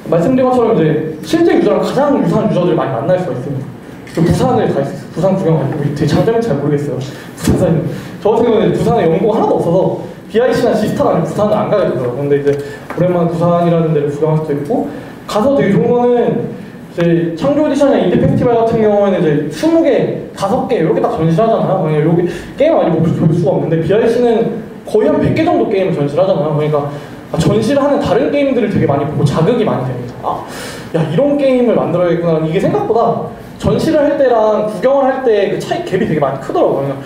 말씀드린 것처럼 이제 실제 유저랑 가장 유사한 유저들을 많이 만날 수가 있습니다. 부산을 갈 수 있어요. 부산 구경하고, 되게 장점인지 잘 모르겠어요. 부산은 저 같은 경우는 부산에 연고가 하나도 없어서 BIC나 지스타가 아니면 부산을 안 가게 되더라고요. 근데 이제 오랜만에 부산이라는 데를 구경할 수도 있고, 가서 되게 좋은 거는 이제 창조 오디션이나 인디 페스티벌 같은 경우에는 이제 20개, 5개 이렇게 딱 전시를 하잖아요. 그냥 여기 게임 많이 볼 수가 없는데, BIC는 거의 한 100개 정도 게임을 전시를 하잖아요. 그러니까 전시를 하는 다른 게임들을 되게 많이 보고 자극이 많이 됩니다. 야, 이런 게임을 만들어야겠구나. 이게 생각보다 전시를 할 때랑 구경을 할 때 그 차이 갭이 되게 많이 크더라고요. 그냥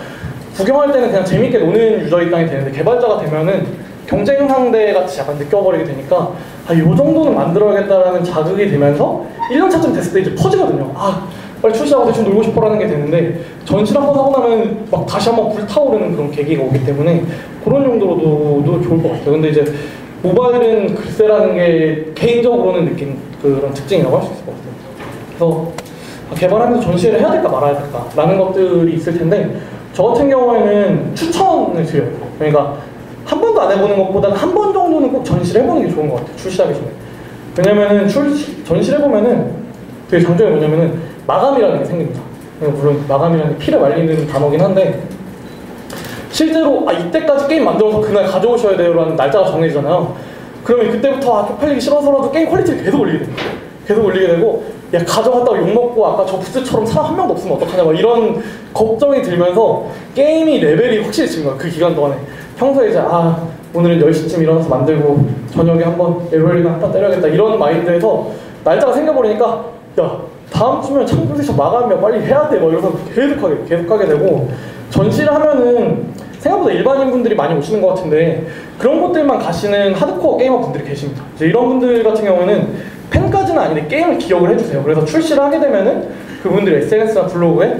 구경할 때는 그냥 재밌게 노는 유저 입장이 되는데, 개발자가 되면은 경쟁 상대 같이 약간 느껴버리게 되니까, 요 정도는 만들어야겠다라는 자극이 되면서 1년차쯤 됐을 때 이제 퍼지거든요. 빨리 출시하고 대충 놀고 싶어라는 게 되는데, 전시를 한번 하고 나면 막 다시 한번 불타오르는 그런 계기가 오기 때문에 그런 용도로도 좋을 것 같아요. 근데 이제 모바일은 글쎄라는 게 개인적으로는 느낀 그런 특징이라고 할 수 있을 것 같아요. 그래서 개발하면서 전시회를 해야 될까 말아야 될까 라는 것들이 있을 텐데, 저 같은 경우에는 추천을 드려요. 그러니까 한 번도 안 해보는 것보다는 한 번 정도는 꼭 전시를 해보는 게 좋은 것 같아요. 출시하기 전에. 왜냐면은 전시를 해보면은 되게 장점이 뭐냐면은 마감이라는 게 생깁니다. 물론 마감이라는 게 피를 말리는 단어긴 한데, 실제로 이때까지 게임 만들어서 그날 가져오셔야 돼요라는 날짜가 정해지잖아요. 그러면 그때부터 쪽팔리기 싫어서라도 게임 퀄리티를 계속 올리게 됩니다. 계속 올리게 되고 야 가져갔다가 욕먹고 아까 저 부스처럼 사람 한 명도 없으면 어떡하냐 막 이런 걱정이 들면서 게임이 레벨이 확실히 지는 거야. 그 기간 동안에 평소에 이제 오늘은 10시쯤 일어나서 만들고 저녁에 한번 에로엘이나 한판 때려야겠다 이런 마인드에서 날짜가 생겨버리니까 야 다음 주면 창조디션 마감이야 빨리 해야 돼 막 이러면서 계속하게 되고 전시를 하면은 생각보다 일반인 분들이 많이 오시는 것 같은데 그런 곳들만 가시는 하드코어 게이머 분들이 계십니다. 이제 이런 분들 같은 경우에는 팬까지는 아닌데 게임을 기억을 해주세요. 그래서 출시를 하게 되면은 그분들의 SNS나 블로그에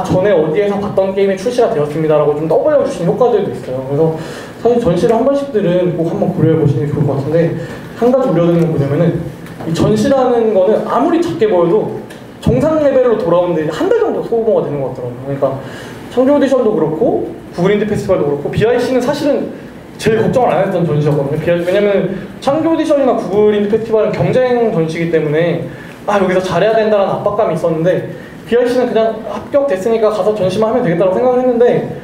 전에 어디에서 봤던 게임이 출시가 되었습니다 라고 좀 떠벌려주시는 효과들도 있어요. 그래서 사실 전시를 한 번씩들은 꼭 한번 고려해보시는 게 좋을 것 같은데 한 가지 우려되는 건 뭐냐면은 이 전시라는 거는 아무리 작게 보여도 정상 레벨로 돌아오는데 한 달 정도 소모가 되는 것 같더라고요. 그러니까 창조 오디션도 그렇고 구글 인디 페스티벌도 그렇고 BIC는 사실은 제일 걱정을 안 했던 전시였거든요. 왜냐면 창조 오디션이나 구글 인디 페스티벌은 경쟁 전시이기 때문에 여기서 잘해야 된다는 압박감이 있었는데 BIC는 그냥 합격됐으니까 가서 전시만 하면 되겠다고 생각을 했는데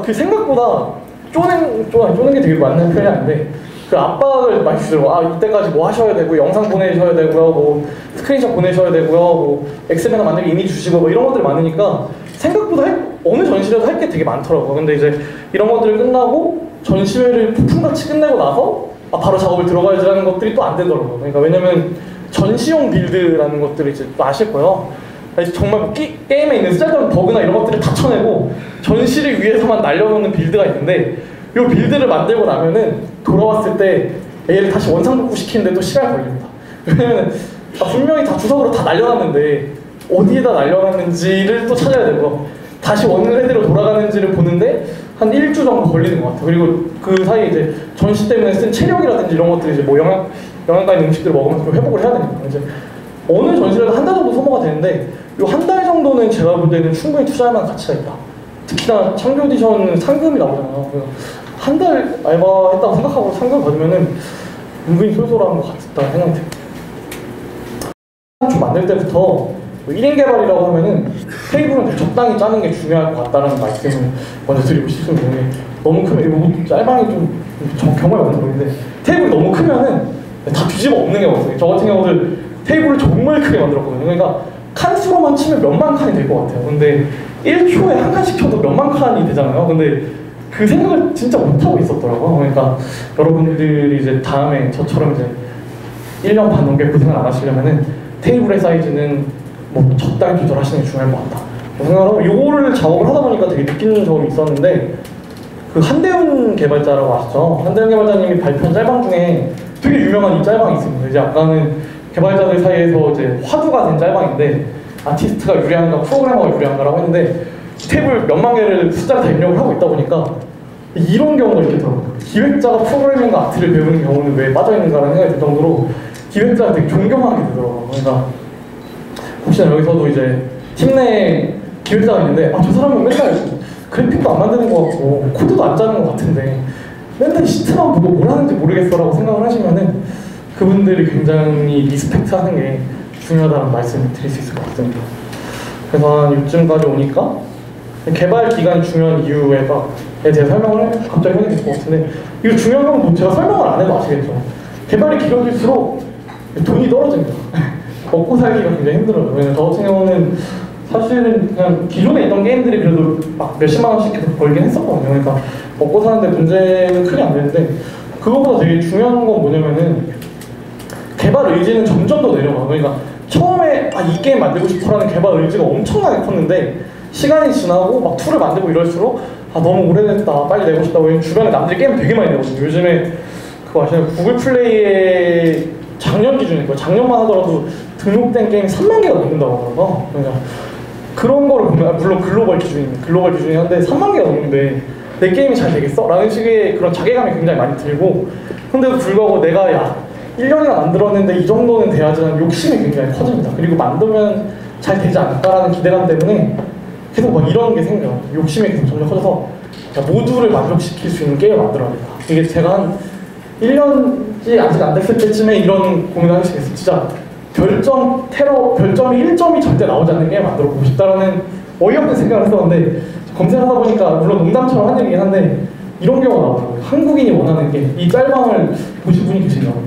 그 생각보다 쪼는 게 되게 맞는 편이 아닌데 그 압박을 많이 주더라고요. 이때까지 뭐 하셔야 되고 영상 보내셔야 되고요, 뭐 스크린샷 보내셔야 되고요, 뭐 엑셀에나 만들기 이미 주시고 뭐 이런 것들이 많으니까 생각보다 어느 전시라도 할 게 되게 많더라고요. 근데 이제 이런 것들이 끝나고 전시회를 폭풍같이 끝내고 나서 바로 작업을 들어가야지라는 것들이 또 안 되더라고요. 그러니까 왜냐면 전시용 빌드라는 것들을 이제 또 아실 거예요. 정말 뭐 게임에 있는 쓸데없는 버그나 이런 것들을 다 쳐내고 전시를 위해서만 날려놓는 빌드가 있는데 이 빌드를 만들고 나면은 돌아왔을 때 얘를 다시 원상복구 시키는데 또 시간이 걸립니다. 왜냐면 분명히 다 주석으로 다 날려놨는데 어디에다 날려놨는지를 또 찾아야 되고 다시 원래대로 돌아가는지를 보는데 한 1주 정도 걸리는 것 같아요. 그리고 그 사이에 이제 전시 때문에 쓴 체력이라든지 이런 것들이 이제 뭐 영양가 있는 음식들을 먹으면서 좀 회복을 해야 되니까 이제 어느 전시라도 한 달 정도 소모가 되는데 이 한 달 정도는 제가 볼 때는 충분히 투자할 만한 가치가 있다. 특히나 창조 오디션 상금이 나오잖아요. 한 달 알바했다고 생각하고 상금 받으면은 은근히 쏠쏠한 것 같다는 생각이 듭니다. 좀 만들 때부터 1인 개발이라고 하면은 테이블은 적당히 짜는 게 중요할 것 같다는 말씀을 먼저 드리고 싶습니다. 너무 크면 이거 짤방이 좀 경험이 많은 거인데 테이블이 너무 크면은 다 뒤집어 엎는 게 없어요. 저 같은 경우는 테이블을 정말 크게 만들었거든요. 그러니까 칸수로만 치면 몇만 칸이 될 것 같아요. 근데 1초에 한 칸씩 쳐도 몇만 칸이 되잖아요. 근데 그 생각을 진짜 못하고 있었더라고요. 그러니까 여러분들이 이제 다음에 저처럼 이제 1년 반 넘게 고생을 안 하시려면은 테이블의 사이즈는 뭐 적당히 조절하시는 게 중요할 것 같다. 생각하고 이거를 작업을 하다 보니까 되게 느끼는 점이 있었는데 그 한대훈 개발자라고 아시죠? 한대훈 개발자님이 발표한 짤방 중에 되게 유명한 이 짤방이 있습니다. 이제 아까는 개발자들 사이에서 이제 화두가 된 짤방인데 아티스트가 유리한가 프로그래머가 유리한가라고 했는데 탭을 몇만 개를 숫자를 다 입력을 하고 있다 보니까 이런 경우가 있겠더라고요. 기획자가 프로그래밍과 아트를 배우는 경우는 왜 빠져있는가라는 생각이 들 정도로 기획자가 되게 존경하게 되더라고요. 그러니까 혹시나 여기서도 이제 팀 내에 기획자가 있는데 저 사람은 맨날 그래픽도 안 만드는 것 같고 코드도 안 짜는 것 같은데 맨날 시트만 보고 뭘 하는지 모르겠어 라고 생각을 하시면은 그분들이 굉장히 리스펙트 하는 게 중요하다는 말씀을 드릴 수 있을 것 같습니다. 그래서 한 요즘까지 오니까 개발 기간이 중요한 이유에 대해 설명을 갑자기 하게 될 것 같은데 이거 중요한 건 뭐 제가 설명을 안 해도 아시겠죠? 개발이 길어질수록 돈이 떨어집니다. 먹고 살기가 굉장히 힘들어요. 왜냐면 저 같은 경우는 사실은 그냥 기존에 있던 게임들이 그래도 막 몇십만 원씩 계속 벌긴 했었거든요. 그러니까 먹고 사는데 문제는 크게 안 되는데 그거보다 되게 중요한 건 뭐냐면은 개발 의지는 점점 더 내려가요. 그러니까 처음에 이 게임 만들고 싶어라는 개발 의지가 엄청나게 컸는데 시간이 지나고 막 툴을 만들고 이럴수록 너무 오래됐다 빨리 내고 싶다. 왜냐면 주변에 남들이 게임 되게 많이 내거든요. 요즘에 그거 아시나요? 구글 플레이의 작년 기준이니까 작년만 하더라도 등록된 게임이 3만 개가 넘는다고 하더라고요. 그러니까 그런 거를 보면 물론 글로벌 기준이긴 한데 3만 개가 넘는데 내 게임이 잘 되겠어? 라는 식의 그런 자괴감이 굉장히 많이 들고 근데도 불구하고 내가 1년이나 만들었는데 이 정도는 돼야지라는 욕심이 굉장히 커집니다. 그리고 만들면 잘 되지 않을까라는 기대감 때문에 계속 막 이런 게 생겨요. 욕심이 계속 점점 커져서 모두를 만족시킬 수 있는 게임을 만들어야겠다. 이게 제가 한 1년이 아직 안 됐을 때쯤에 이런 고민을 하게 됐어요. 진짜 별점이 1점이 절대 나오지 않는 게임 만들어 보고 싶다라는 어이없는 생각을 했었는데 검색하다 보니까 물론 농담처럼 한 얘기긴 한데 이런 경우가 나오더라고요. 한국인이 원하는 게 이 짤방을 보신 분이 계신가요?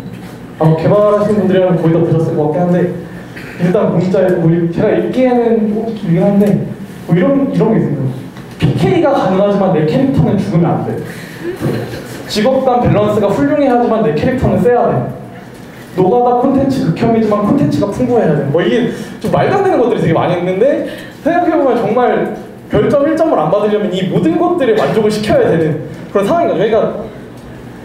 아마 개발하시는 분들이라면 거의 다 보셨을 것 같긴 한데 일단 문자에 뭐 제가 읽기에는 조금 길긴 한데 뭐 이런 게 있습니다. PK가 가능하지만 내 캐릭터는 죽으면 안 돼. 직업 간 밸런스가 훌륭해야 하지만 내 캐릭터는 세야 돼. 노가다 콘텐츠 극혐이지만 콘텐츠가 풍부해야 돼. 뭐 이게 좀 말도 안 되는 것들이 되게 많이 있는데 생각해보면 정말 별점 1점을 안 받으려면 이 모든 것들에 만족을 시켜야 되는 그런 상황인 거죠. 그러니까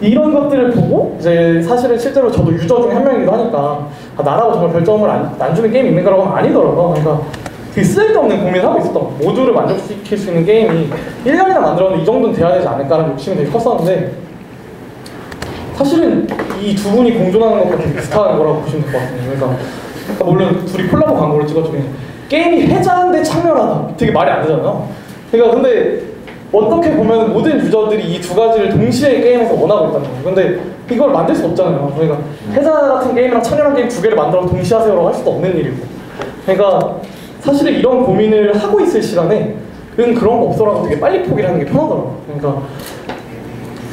이런 것들을 보고 이제 사실은 실제로 저도 유저 중에 한 명이기도 하니까 나라고 정말 별점을 안 주는 게임이 있는 거라고 하면 아니더라고요. 그러니까 되게 쓸데없는 고민을 하고 있었던 거예요. 모두를 만족시킬 수 있는 게임이 1년이나 만들었는데 이 정도는 돼야 되지 않을까라는 욕심이 되게 컸었는데 사실은 이 두 분이 공존하는 것과 되게 비슷한 거라고 보시면 될 것 같아요. 그러니까 물론 둘이 콜라보 광고를 찍어주면 게임이 해자한데 창렬하다 되게 말이 안 되잖아요. 그러니까 근데 어떻게 보면 모든 유저들이 이 두 가지를 동시에 게임에서 원하고 있다는 거예요. 근데 이걸 만들 수 없잖아요. 그러니까 해자 같은 게임이랑 창렬한 게임 두 개를 만들어서 동시에 하세요라고 할 수도 없는 일이고 그러니까 사실은 이런 고민을 하고 있을 시간에 그런 거 없어라고 되게 빨리 포기를 하는 게 편하더라고요. 그러니까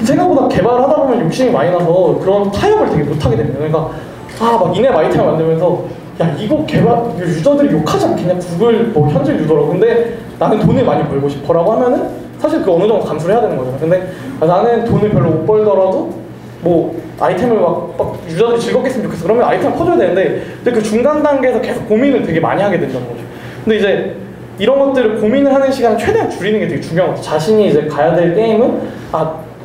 생각보다 개발을 하다 보면 욕심이 많이 나서 그런 타협을 되게 못하게 됩니다. 그러니까 막 이네 마이템을 만들면서 야 이거 유저들이 욕하지 않겠냐 구글 뭐 현질 유저라고 근데 나는 돈을 많이 벌고 싶어라고 하면은 사실 그 어느 정도 감수를 해야 되는 거죠. 근데 나는 돈을 별로 못 벌더라도 뭐 아이템을 막 유저들이 즐겁게 했으면 좋겠어. 그러면 아이템을 퍼줘야 되는데 근데 그 중간 단계에서 계속 고민을 되게 많이 하게 된다는 거죠. 근데 이제 이런 것들을 고민을 하는 시간을 최대한 줄이는 게 되게 중요한 것 같아요. 자신이 이제 가야 될 게임은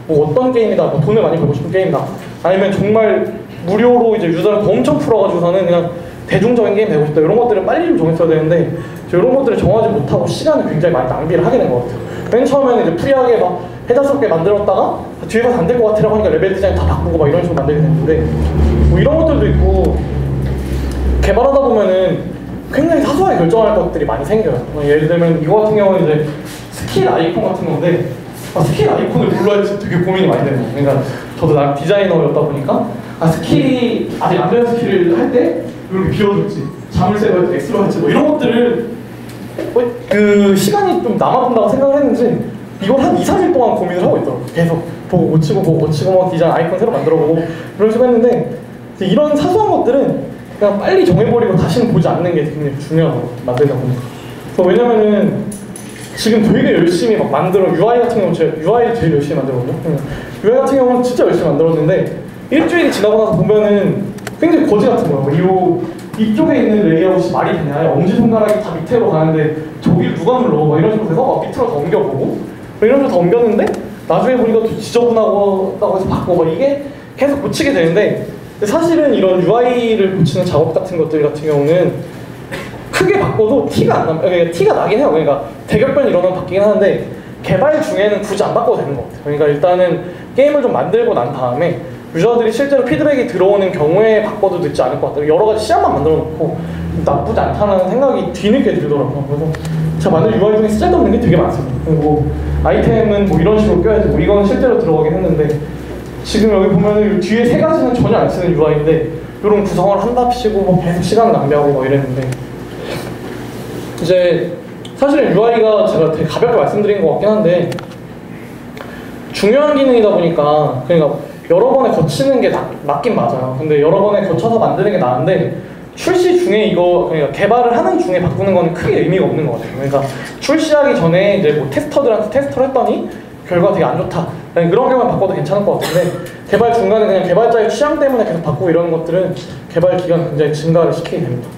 뭐 어떤 게임이다, 뭐 돈을 많이 벌고 싶은 게임이다, 아니면 정말 무료로 이제 유저를 엄청 풀어가지고서는 그냥 대중적인 게임 되고 싶다 이런 것들을 빨리 좀 정했어야 되는데 이런 것들을 정하지 못하고 시간을 굉장히 많이 낭비를 하게 된 것 같아요. 맨 처음에는 이제 프리하게 막 해자스럽게 만들었다가 뒤에 가서 안 될 것 같으라고 하니까 레벨 디자인 다 바꾸고 막 이런 식으로 만들게 됐는데 뭐 이런 것들도 있고 개발하다 보면은 굉장히 사소하게 결정할 것들이 많이 생겨요. 예를 들면 이거 같은 경우는 이제 스킬 아이콘 같은 건데 스킬 아이콘을 뭘로 할지 되게 고민이 많이 되는 거예요. 그러니까 저도 나름 디자이너였다 보니까 스킬이 아직 안 되는 스킬을 할 때 이렇게 비워둘지 자물쇠로 할지 X로 할지 뭐 이런 것들을 그 시간이 좀 남아본다고 생각을 했는지 이걸 한 2-3일 동안 고민을 하고 있더라고요. 계속 보고 고치고 막 디자인 아이콘 새로 만들어보고 이런 식으로 했는데 이런 사소한 것들은 그냥 빨리 정해버리고 다시는 보지 않는 게 굉장히 중요하다고 만들다 보니까. 왜냐면은 지금 되게 열심히 막 만들어 UI 같은 경우는 제가 UI 제일 열심히 만들거든요. UI 같은 경우는 진짜 열심히 만들었는데 일주일이 지나고 나서 보면은 굉장히 거지 같은 거예요. 이쪽에 있는 레이아웃이 말이 되냐? 엄지손가락이 다 밑으로 가는데 저길 누가 눌러? 막 이런 식으로 해서 밑으로 더 옮겨보고 이런 식으로 더 옮겼는데 나중에 보니까 또 지저분하다고 해서 바꾸고 이게 계속 고치게 되는데 사실은 이런 UI를 고치는 작업 같은 것들 같은 경우는 크게 바꿔도 티가 나긴 해요. 그러니까 대격변이 일어나면 바뀌긴 하는데 개발 중에는 굳이 안 바꿔도 되는 것 같아요. 그러니까 일단은 게임을 좀 만들고 난 다음에 유저들이 실제로 피드백이 들어오는 경우에 바꿔도 늦지 않을 것 같아요. 여러 가지 시안만 만들어 놓고 나쁘지 않다는 생각이 뒤늦게 들더라고요. 그래서 제가 만든 UI 중에 쓸데없는 게 되게 많습니다. 그리고 아이템은 뭐 이런 식으로 껴야지 뭐 이건 실제로 들어가긴 했는데 지금 여기 보면은 뒤에 세 가지는 전혀 안 쓰는 UI인데 이런 구성을 한답시고 뭐 계속 시간을 낭비하고 뭐 이랬는데 이제 사실은 UI가 제가 되게 가볍게 말씀드린 것 같긴 한데 중요한 기능이다 보니까 그러니까 여러 번에 거치는 게 맞긴 맞아요. 근데 여러 번에 거쳐서 만드는 게 나은데 출시 중에 이거 그러니까 개발을 하는 중에 바꾸는 건 크게 의미가 없는 것 같아요. 그러니까 출시하기 전에 이제 뭐 테스터들한테 테스터를 했더니 결과가 되게 안 좋다. 그런 경우는 바꿔도 괜찮을 것 같은데 개발 중간에 그냥 개발자의 취향 때문에 계속 바꾸고 이러는 것들은 개발 기간 굉장히 증가를 시키게 됩니다.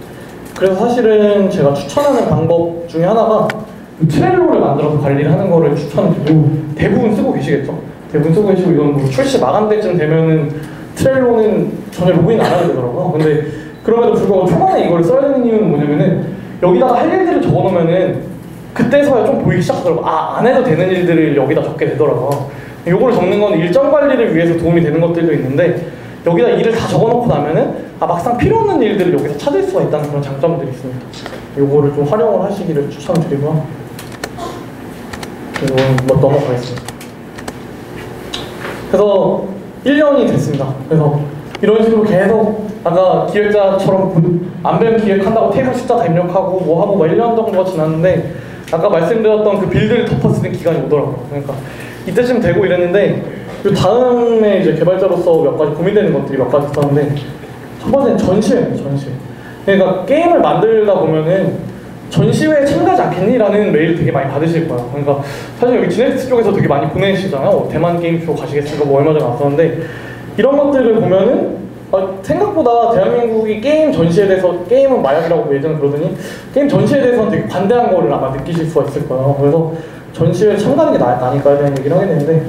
그래서 사실은 제가 추천하는 방법 중에 하나가 트렐로를 만들어서 관리를 하는 거를 추천드리고 대부분 쓰고 계시겠죠? 대부분 쓰고 계시고 이건 뭐 출시 마감 때쯤 되면은 트렐로는 전혀 로그인 안 하게 되더라고요. 근데 그럼에도 불구하고 초반에 이걸 써야 되는 이유는 뭐냐면은 여기다가 할 일들을 적어놓으면은 그때서야 좀 보이기 시작하더라고요. 안 해도 되는 일들을 여기다 적게 되더라고요. 요거를 적는 건 일정 관리를 위해서 도움이 되는 것들도 있는데 여기다 일을 다 적어놓고 나면은 막상 필요 없는 일들을 여기서 찾을 수가 있다는 그런 장점들이 있습니다. 요거를 좀 활용을 하시기를 추천드리고요. 이건 뭐 넘어가겠습니다. 그래서 1년이 됐습니다. 그래서 이런 식으로 계속 아까 기획자처럼 안 배운 기획한다고 테이블 숫자 다 입력하고 뭐 하고 막 1년 정도가 지났는데 아까 말씀드렸던 그 빌드를 덮어쓰는 기간이 오더라고요. 그러니까 이때쯤 되고 이랬는데 그리고 다음에 이제 개발자로서 몇 가지 고민되는 것들이 몇 가지 있었는데, 첫 번째는 전시회입니다. 전시회. 그러니까 게임을 만들다 보면은 전시회에 참가하지 않겠니라는 메일 되게 많이 받으실 거예요. 그러니까 사실 여기 지네틱스 쪽에서 되게 많이 보내시잖아요. 대만 게임쇼 가시겠습니까? 뭐 얼마 전에 왔었는데, 이런 것들을 보면은 생각보다 대한민국이 게임 전시에 대해서, 게임은 마약이라고 예전에 그러더니 게임 전시에 대해서는 되게 관대한 거를 아마 느끼실 수가 있을 거예요. 그래서 전시회에 참가하는 게 나니까 대한 얘기를 하게 되는데,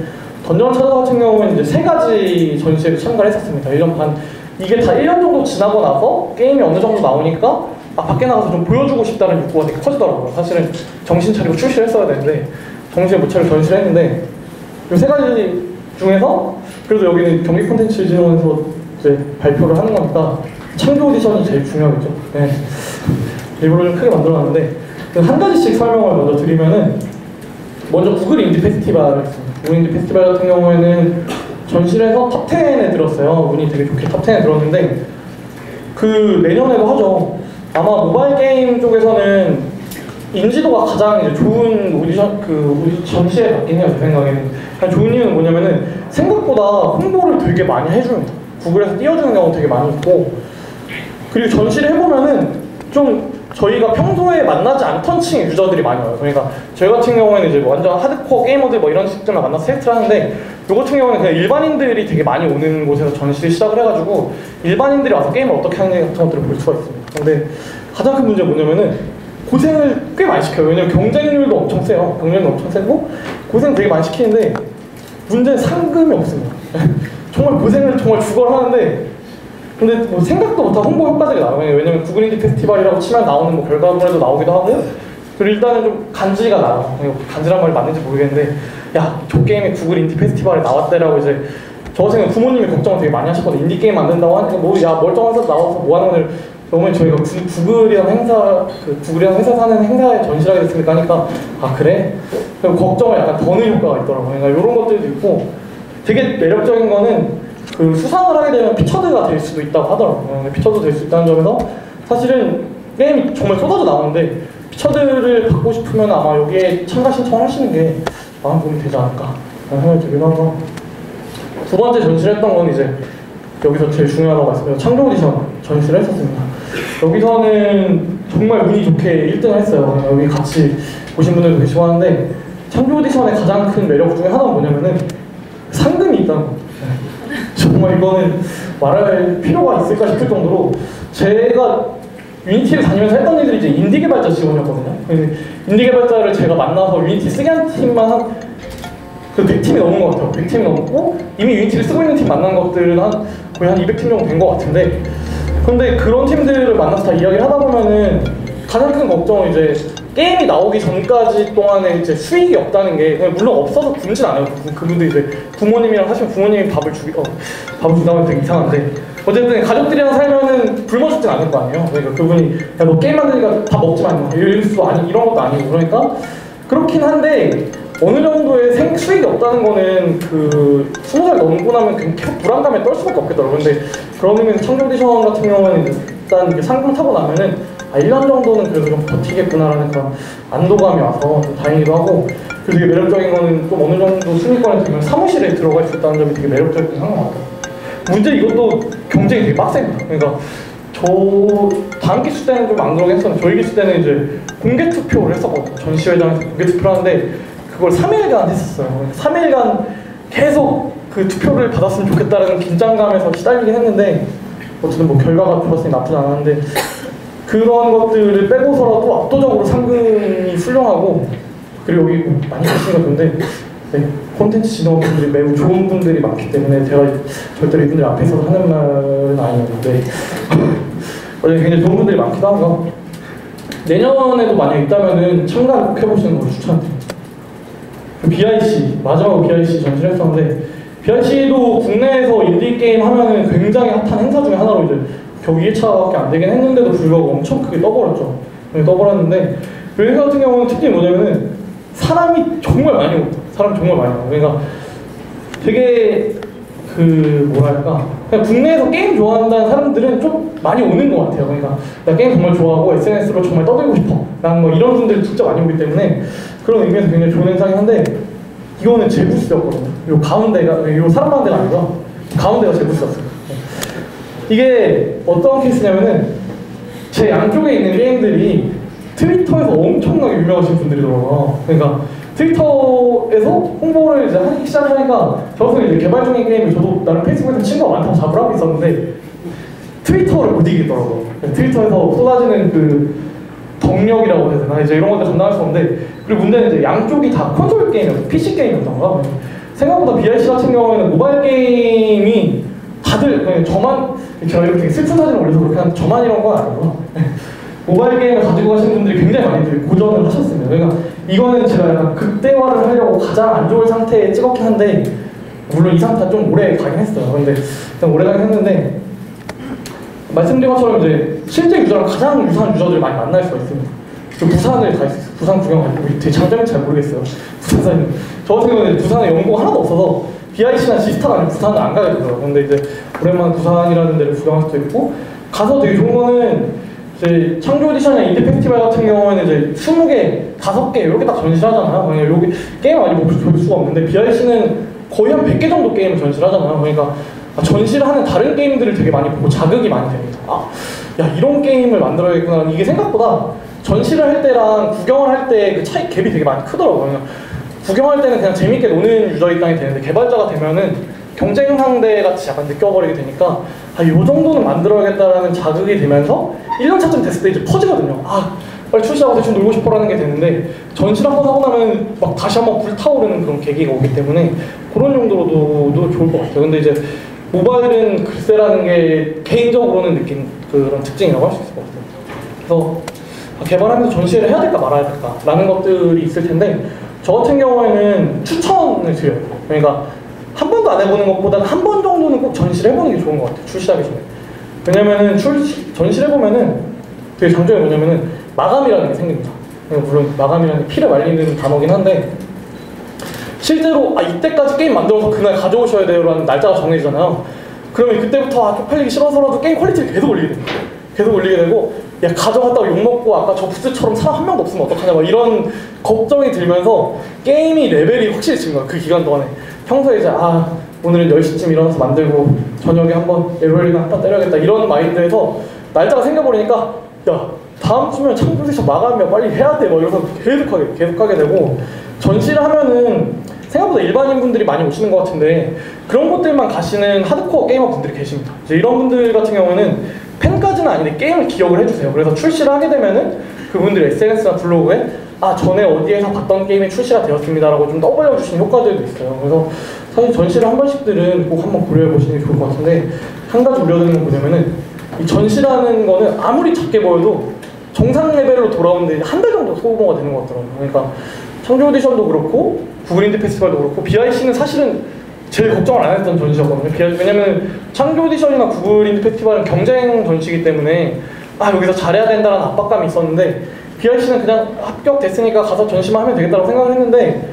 던전 찾아 같은 경우는 이제 3가지 전시회에 참가를 했었습니다. 1년 반. 이게 다 1년 정도 지나고 나서 게임이 어느 정도 나오니까 밖에 나가서 좀 보여주고 싶다는 욕구가 되게 커지더라고요. 사실은 정신 차리고 출시를 했어야 되는데 정신을 못 차리고 전시를 했는데, 이 3가지 중에서 그래도 여기는 경기 콘텐츠 진흥원에서 이제 발표를 하는 거니까 창조 오디션이 제일 중요하겠죠. 네. 일부러 좀 크게 만들어놨는데, 한 가지씩 설명을 먼저 드리면은, 먼저 구글 인디 페스티벌 있습니다. 구글 인디 페스티벌 같은 경우에는 전시에서 탑 10에 들었어요. 운이 되게 좋게 탑 10에 들었는데, 그 내년에도 하죠. 아마 모바일 게임 쪽에서는 인지도가 가장 이제 좋은 오디션, 전시회 같긴 해요, 제 생각에는. 좋은 이유는 뭐냐면은 생각보다 홍보를 되게 많이 해줍니다. 구글에서 띄워주는 경우 되게 많이 있고, 그리고 전시를 해보면은 좀 저희가 평소에 만나지 않던 층의 유저들이 많이 와요. 그러니까 저희 같은 경우에는 이제 뭐 완전 하드코어 게이머들 뭐 이런 식들만 만나서 테스트를 하는데, 요 같은 경우는 그냥 일반인들이 되게 많이 오는 곳에서 전시를 시작을 해가지고 일반인들이 와서 게임을 어떻게 하는지 같은 것들을 볼 수가 있습니다. 근데 가장 큰 문제가 뭐냐면은 고생을 꽤 많이 시켜요. 왜냐면 경쟁률도 엄청 세요. 경쟁률도 엄청 세고 고생 되게 많이 시키는데, 문제는 상금이 없습니다. 정말 고생을 정말 죽어라 하는데, 근데 뭐 생각도 못한 홍보 효과들이 나와요. 왜냐면 구글 인디 페스티벌이라고 치면 나오는 뭐 결과물에도 나오기도 하고, 그리고 일단은 좀 간지가 나요. 간지란 말이 맞는지 모르겠는데, 야, 저 게임이 구글 인디 페스티벌에 나왔대라고 이제, 저 같은 경우는 부모님이 걱정을 되게 많이 하셨거든요. 인디 게임 만든다고 하니까 뭐, 야, 멀쩡해서 나와서 뭐 하는 거를, 어머니 저희가 구글이라는 회사, 구글이라는 회사 사는 행사에 전시를 하게 됐으니까 하니까, 아 그래? 그리고 걱정을 약간 더는 효과가 있더라고요. 그러니까 이런 것들도 있고, 되게 매력적인 거는 수상을 하게 되면 피처드가 될 수도 있다고 하더라고요. 피처드 될 수 있다는 점에서 사실은 게임이 정말 쏟아져 나오는데, 피처드를 받고 싶으면 아마 여기에 참가 신청하시는 게 많은 도움이 되지 않을까 라는 생각이 들기도 하고, 두 번째 전시를 했던 건 이제 여기서 제일 중요하다고 말씀드린 창조 오디션 전시를 했었습니다. 여기서는 정말 운이 좋게 1등을 했어요. 여기 같이 오신 분들도 계시고 하는데, 창조 오디션의 가장 큰 매력 중에 하나는 뭐냐면은 상금이 있다는 겁니다. 정말 이거는 말할 필요가 있을까 싶을 정도로, 제가 유니티를 다니면서 했던 일들이 이제 인디 개발자 지원이었거든요. 인디 개발자를 제가 만나서 유니티 쓰게 한 팀만 한 100팀이 넘은 것 같아요. 100팀이 넘고, 이미 유니티를 쓰고 있는 팀 만난 것들은 거의 한 200팀 정도 된 것 같은데, 근데 그런 팀들을 만나서 다 이야기를 하다 보면은 가장 큰 걱정은 이제 게임이 나오기 전까지 동안에 이제 수익이 없다는 게, 물론 없어서 굶진 않아요. 그분들 이제 부모님이랑 사실 부모님이 밥을 준다고 하면 되게 이상한데, 어쨌든 가족들이랑 살면은 굶어 죽진 않을 거 아니에요. 그러니까 그분이 야, 너 게임 만드니까 다 먹지 마 이럴 수도 아니, 이런 것도 아니고, 그러니까 그렇긴 한데 어느 정도의 수익이 없다는 거는 20살 넘고 나면 계속 불안감에 떨 수밖에 없겠더라고요. 근데 그런 의미에서 창조 오디션 같은 경우는 일단 상금 타고 나면은 1년 정도는 그래도 좀 버티겠구나라는 그런 안도감이 와서 좀 다행이기도 하고, 그리고 되게 매력적인 거는 좀 어느 정도 순위권에 들면 사무실에 들어갈 수 있다는 점이 되게 매력적이긴 한 것 같아요. 문제 이것도 경쟁이 되게 빡셉니다. 그러니까 다음 기수 때는 좀 안 그러긴 했었는데, 저희 기수 때는 이제 공개 투표를 했었거든요. 전시회장에서 공개 투표를 하는데 그걸 3일간 했었어요. 3일간 계속 그 투표를 받았으면 좋겠다라는 긴장감에서 시달리긴 했는데, 어쨌든 뭐 결과가 좋았으니 나쁘지 않았는데, 그런 것들을 빼고서라도 압도적으로 상금이 훌륭하고, 그리고 여기 많이 계시는 건데, 네, 콘텐츠 진흥분들이 매우 좋은 분들이 많기 때문에 제가 절대로 이분들 앞에서 하는 말은 아니었는데 굉장히 좋은 분들이 많기도 하고요. 내년에도 만약 있다면은 참가를 꼭 해보시는 걸 추천드립니다. BIC, 마지막으로 BIC 전시를 했었는데, BIC도 국내에서 인디게임 하면은 굉장히 핫한 행사 중에 하나로 이제 겨우 2회차밖에 안 되긴 했는데도 불구하고 엄청 크게 떠버렸죠. 떠버렸는데, 그 행사 같은 경우는 특징이 뭐냐면은 사람이 정말 많이 옵니다. 사람이 정말 많이 와요. 그러니까 되게 뭐랄까, 그냥 국내에서 게임 좋아한다는 사람들은 좀 많이 오는 것 같아요. 그러니까 나 게임 정말 좋아하고 SNS로 정말 떠들고 싶어, 난 뭐 이런 분들이 진짜 많이 오기 때문에 그런 의미에서 굉장히 좋은 행사긴 한데, 이거는 제 부스였거든요. 요 가운데가, 요 사람 가운데가 아니고 가운데가 제 부스였어요. 이게 어떤 케이스냐면은 제 양쪽에 있는 게임들이 트위터에서 엄청나게 유명하신 분들이더라고요. 그러니까 트위터에서 홍보를 이제 하기 시작하니까 저도 이제 개발 중인 게임을 저도 나름 페이스북에서 친구가 많다고 잡을 하고 있었는데 트위터를 못 이기겠더라고요. 트위터에서 쏟아지는 그 덕력이라고 해야 되나? 이제 이런 것들 감당할 수 없는데, 그리고 문제는 이제 양쪽이 다 콘솔 게임이었어요. PC 게임이었던가? 생각보다 BRC 같은 경우에는 모바일 게임이 다들 그냥 저만 이렇게 슬픈 사진을 올려서 그렇게 하는데 저만 이런 건 아니고요. 모바일 게임을 가지고 가시는 분들이 굉장히 많이 고전을 하셨습니다. 그러니까 이거는 제가 약간 극대화를 하려고 가장 안 좋은 상태에 찍었긴 한데, 물론 이 상태가 좀 오래 가긴 했어요. 근데 일단 오래 가긴 했는데, 말씀드린 것처럼 이제 실제 유저랑 가장 유사한 유저들을 많이 만날 수가 있습니다. 저 부산을 갈 수 있어요. 부산 구경하고 되게 장점인지 잘 모르겠어요. 부산 사는 저 같은 경우는 부산에 연고가 하나도 없어서 BIC나 지스타가 아니면 부산을 안 가게 되더라고요. 근데 이제 오랜만에 부산이라는 데를 구경할 수도 있고, 가서 되게 좋은 거는 이제 창조 오디션이나 인디 페스티벌 같은 경우에는 이제 20개, 5개 이렇게 딱 전시하잖아요. 그냥 여기 게임 아니고 볼 수가 없는데 BIC는 거의 한 100개 정도 게임을 전시하잖아요. 그러니까 전시를 하는 다른 게임들을 되게 많이 보고 자극이 많이 됩니다. 아, 야 이런 게임을 만들어야겠구나. 이게 생각보다 전시를 할 때랑 구경을 할 때 그 차이 갭이 되게 많이 크더라고요. 구경할 때는 그냥 재밌게 노는 유저 입장이 되는데, 개발자가 되면은 경쟁 상대 같이 약간 느껴버리게 되니까 아, 요 정도는 만들어야겠다라는 자극이 되면서 1년 차쯤 됐을 때 이제 퍼지거든요. 아, 빨리 출시하고 대충 놀고 싶어라는 게 되는데, 전시를 한번 하고 나면 막 다시 한번 불타오르는 그런 계기가 오기 때문에 그런 정도로도 좋을 것 같아요. 근데 이제 모바일은 글쎄라는 게 개인적으로는 느낀 그런 특징이라고 할 수 있을 것 같아요. 그래서 개발하면서 전시를 해야 될까 말아야 될까 라는 것들이 있을 텐데, 저 같은 경우에는 추천을 드려요. 그러니까 한 번도 안 해보는 것보다는 한 번 정도는 꼭 전시를 해보는 게 좋은 것 같아요. 출시하기 전에. 왜냐면은 전시를 해보면은 되게 장점이 뭐냐면은 마감이라는 게 생깁니다. 물론 마감이라는 게 피를 말리는 단어긴 한데, 실제로 이때까지 게임 만들어서 그날 가져오셔야 돼요 라는 날짜가 정해지잖아요. 그러면 그때부터 쪽팔리기 싫어서라도 게임 퀄리티를 계속 올리게 됩니다. 계속 올리게 되고, 야 가져갔다가 욕먹고 아까 저 부스처럼 사람 한 명도 없으면 어떡하냐 막 이런 걱정이 들면서 게임이 레벨이 확실히 증 거예요. 그 기간 동안에. 평소에 이제 오늘은 10시쯤 일어나서 만들고 저녁에 한번 에로리가 한판 때려야겠다 이런 마인드에서 날짜가 생겨버리니까 야 다음 주면 창조 오디션 마감이야 빨리 해야 돼 막 이러면서 계속하게 되고, 전시를 하면은 생각보다 일반인 분들이 많이 오시는 것 같은데 그런 곳들만 가시는 하드코어 게이머 분들이 계십니다. 이제 이런 분들 같은 경우는 팬까지는 아닌데 게임을 기억을 해주세요. 그래서 출시를 하게 되면은 그분들의 SNS나 블로그에 전에 어디에서 봤던 게임이 출시가 되었습니다 라고 좀 떠벌려주시는 효과들도 있어요. 그래서 사실 전시를 한 번씩들은 꼭 한번 고려해보시는 게 좋을 것 같은데, 한 가지 우려되는 건 뭐냐면은 이 전시라는 거는 아무리 작게 보여도 정상 레벨로 돌아오는데 한 달 정도 소모가 되는 것 같더라고요. 그러니까 창조 오디션도 그렇고 구글 인디 페스티벌도 그렇고 BIC는 사실은 제일 걱정을 안 했던 전시였거든요. 왜냐면 창조 오디션이나 구글 인디 페스티벌은 경쟁 전시이기 때문에 여기서 잘해야 된다는 압박감이 있었는데, BIC는 그냥 합격됐으니까 가서 전시만 하면 되겠다고 생각을 했는데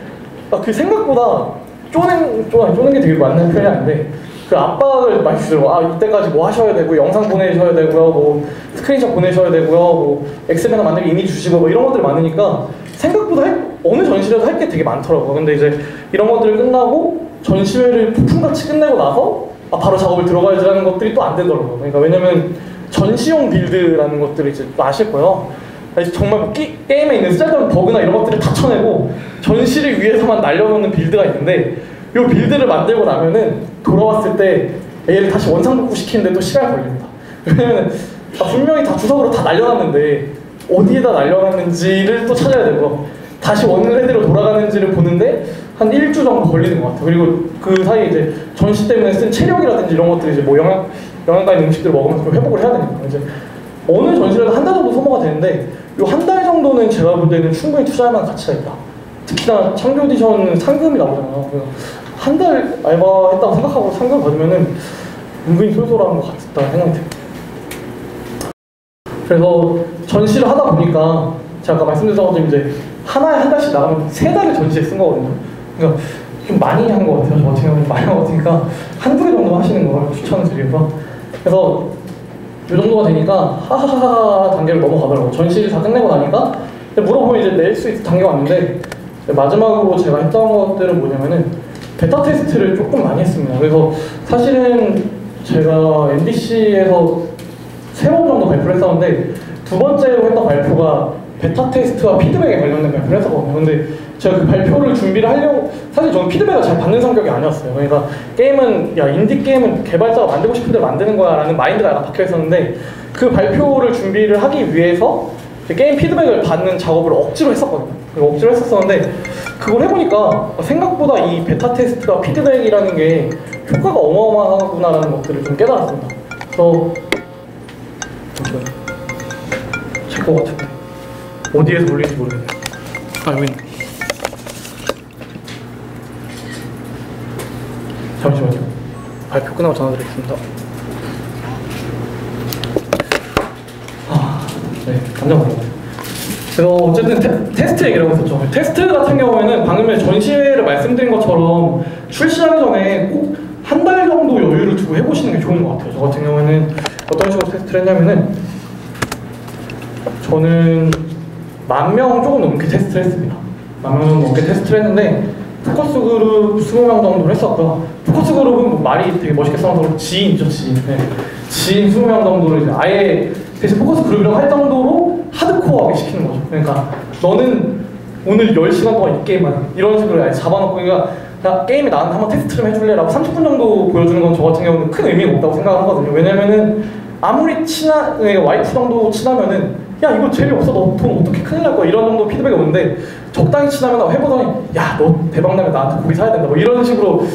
그 생각보다 쪼는 게 되게 맞는 표현이 아닌데 그 압박을 많이 주더라고요. 이때까지 뭐 하셔야 되고 영상 보내셔야 되고요, 뭐 스크린샷 보내셔야 되고요, 뭐 엑셀이나 만들기 이미 주시고 뭐 이런 것들이 많으니까 생각보다 어느 전시라도 할 게 되게 많더라고요. 근데 이제 이런 것들이 끝나고 전시회를 폭풍같이 끝내고 나서 바로 작업을 들어가야지라는 것들이 또 안 되더라고요. 그러니까 왜냐면 전시용 빌드라는 것들을 이제 또 아실 거예요. 정말 뭐 게임에 있는 쓸데없는 버그나 이런 것들을 다 쳐내고 전시를 위해서만 날려놓는 빌드가 있는데, 이 빌드를 만들고 나면은 돌아왔을 때 얘를 다시 원상복구 시키는데 또 시간이 걸립니다. 왜냐면 분명히 다 주석으로 다 날려놨는데 어디에다 날려놨는지를 또 찾아야 되고, 다시 원래대로 돌아가는지를 보는데 한 1주 정도 걸리는 것 같아요. 그리고 그 사이에 이제 전시 때문에 쓴 체력이라든지 이런 것들이 이제 뭐 영양가 있는 음식들을 먹으면서 좀 회복을 해야 되니까 이제 어느 전시라도 한 달 정도 소모가 되는데, 이 한 달 정도는 제가 볼 때는 충분히 투자할 만한 가치가 있다. 특히나 창조 오디션 상금이 나오잖아요. 한 달 알바했다고 생각하고 상금 받으면은 은근히 쏠쏠한 것 같다 생각이 듭니다. 그래서 전시를 하다 보니까 제가 아까 말씀드렸던 것처럼 이제 하나에 한 달씩 나가면 3달을 전시에 쓴 거거든요. 그러니까 좀 많이 한 것 같아요. 저 같은 경우는 많이 한 것 같으니까 한두 개 정도 하시는 걸 추천을 드려서, 그래서 이 정도가 되니까 하하하하 단계를 넘어가더라고요. 전시를 다 끝내고 나니까 물어보면 이제 낼 수 있는 단계가 왔는데, 마지막으로 제가 했던 것들은 뭐냐면은 베타 테스트를 조금 많이 했습니다. 그래서 사실은 제가 MBC에서 3번 정도 발표를 했었는데 두 번째로 했던 발표가 베타 테스트와 피드백에 관련된 발표를 했었거든요. 근데 제가 그 발표를 준비를 하려고 사실 저는 피드백을 잘 받는 성격이 아니었어요. 그러니까 게임은 야 인디 게임은 개발자가 만들고 싶은 대로 만드는 거야 라는 마인드가 약간 박혀 있었는데 그 발표를 준비를 하기 위해서 게임 피드백을 받는 작업을 억지로 했었거든요. 억지로 했었었는데 그걸 해보니까 생각보다 이 베타 테스트와 피드백이라는 게 효과가 어마어마하구나라는 것들을 좀 깨달았습니다. 그래서 제 거 같은데 어디에서 올린지 모르겠네요. 아 여기 있네. 잠시만요. 발표 끝나고 전화드리겠습니다. 네, 깜짝 놀랐네요. 그래서 어쨌든 테스트 얘기를 하고 있었죠. 테스트 같은 경우에는 방금 전시회를 말씀드린 것처럼 출시하기 전에 꼭 한 달 정도 여유를 두고 해보시는 게 좋은 것 같아요. 저 같은 경우에는 어떤 식으로 테스트를 했냐면은 저는 10,000명 조금 넘게 테스트를 했습니다. 10,000명 넘게 테스트를 했는데 포커스 그룹 20명 정도를 했었고요. 포커스 그룹은 뭐 말이 되게 멋있게 써서 지인이죠, 지인. 네. 지인 20명 정도를 이제 아예 대신 포커스 그룹이라고 할 정도로 하드코어하게 시키는 거죠. 그러니까 너는 오늘 10시간 동안 이 게임만 이런 식으로 아예 잡아놓고 그러니까 게임에 나한테 한번 테스트 좀 해줄래? 라고 30분 정도 보여주는 건 저 같은 경우는 큰 의미가 없다고 생각을 하거든요. 왜냐면은 아무리 와이프 정도 친하면은 야 이거 재미없어 너 돈 어떻게 큰일 날 거야 이런 정도 피드백이 오는데 적당히 친하면 해보더니 야 너 대박 나면 나한테 고기 사야 된다 뭐 이런 식으로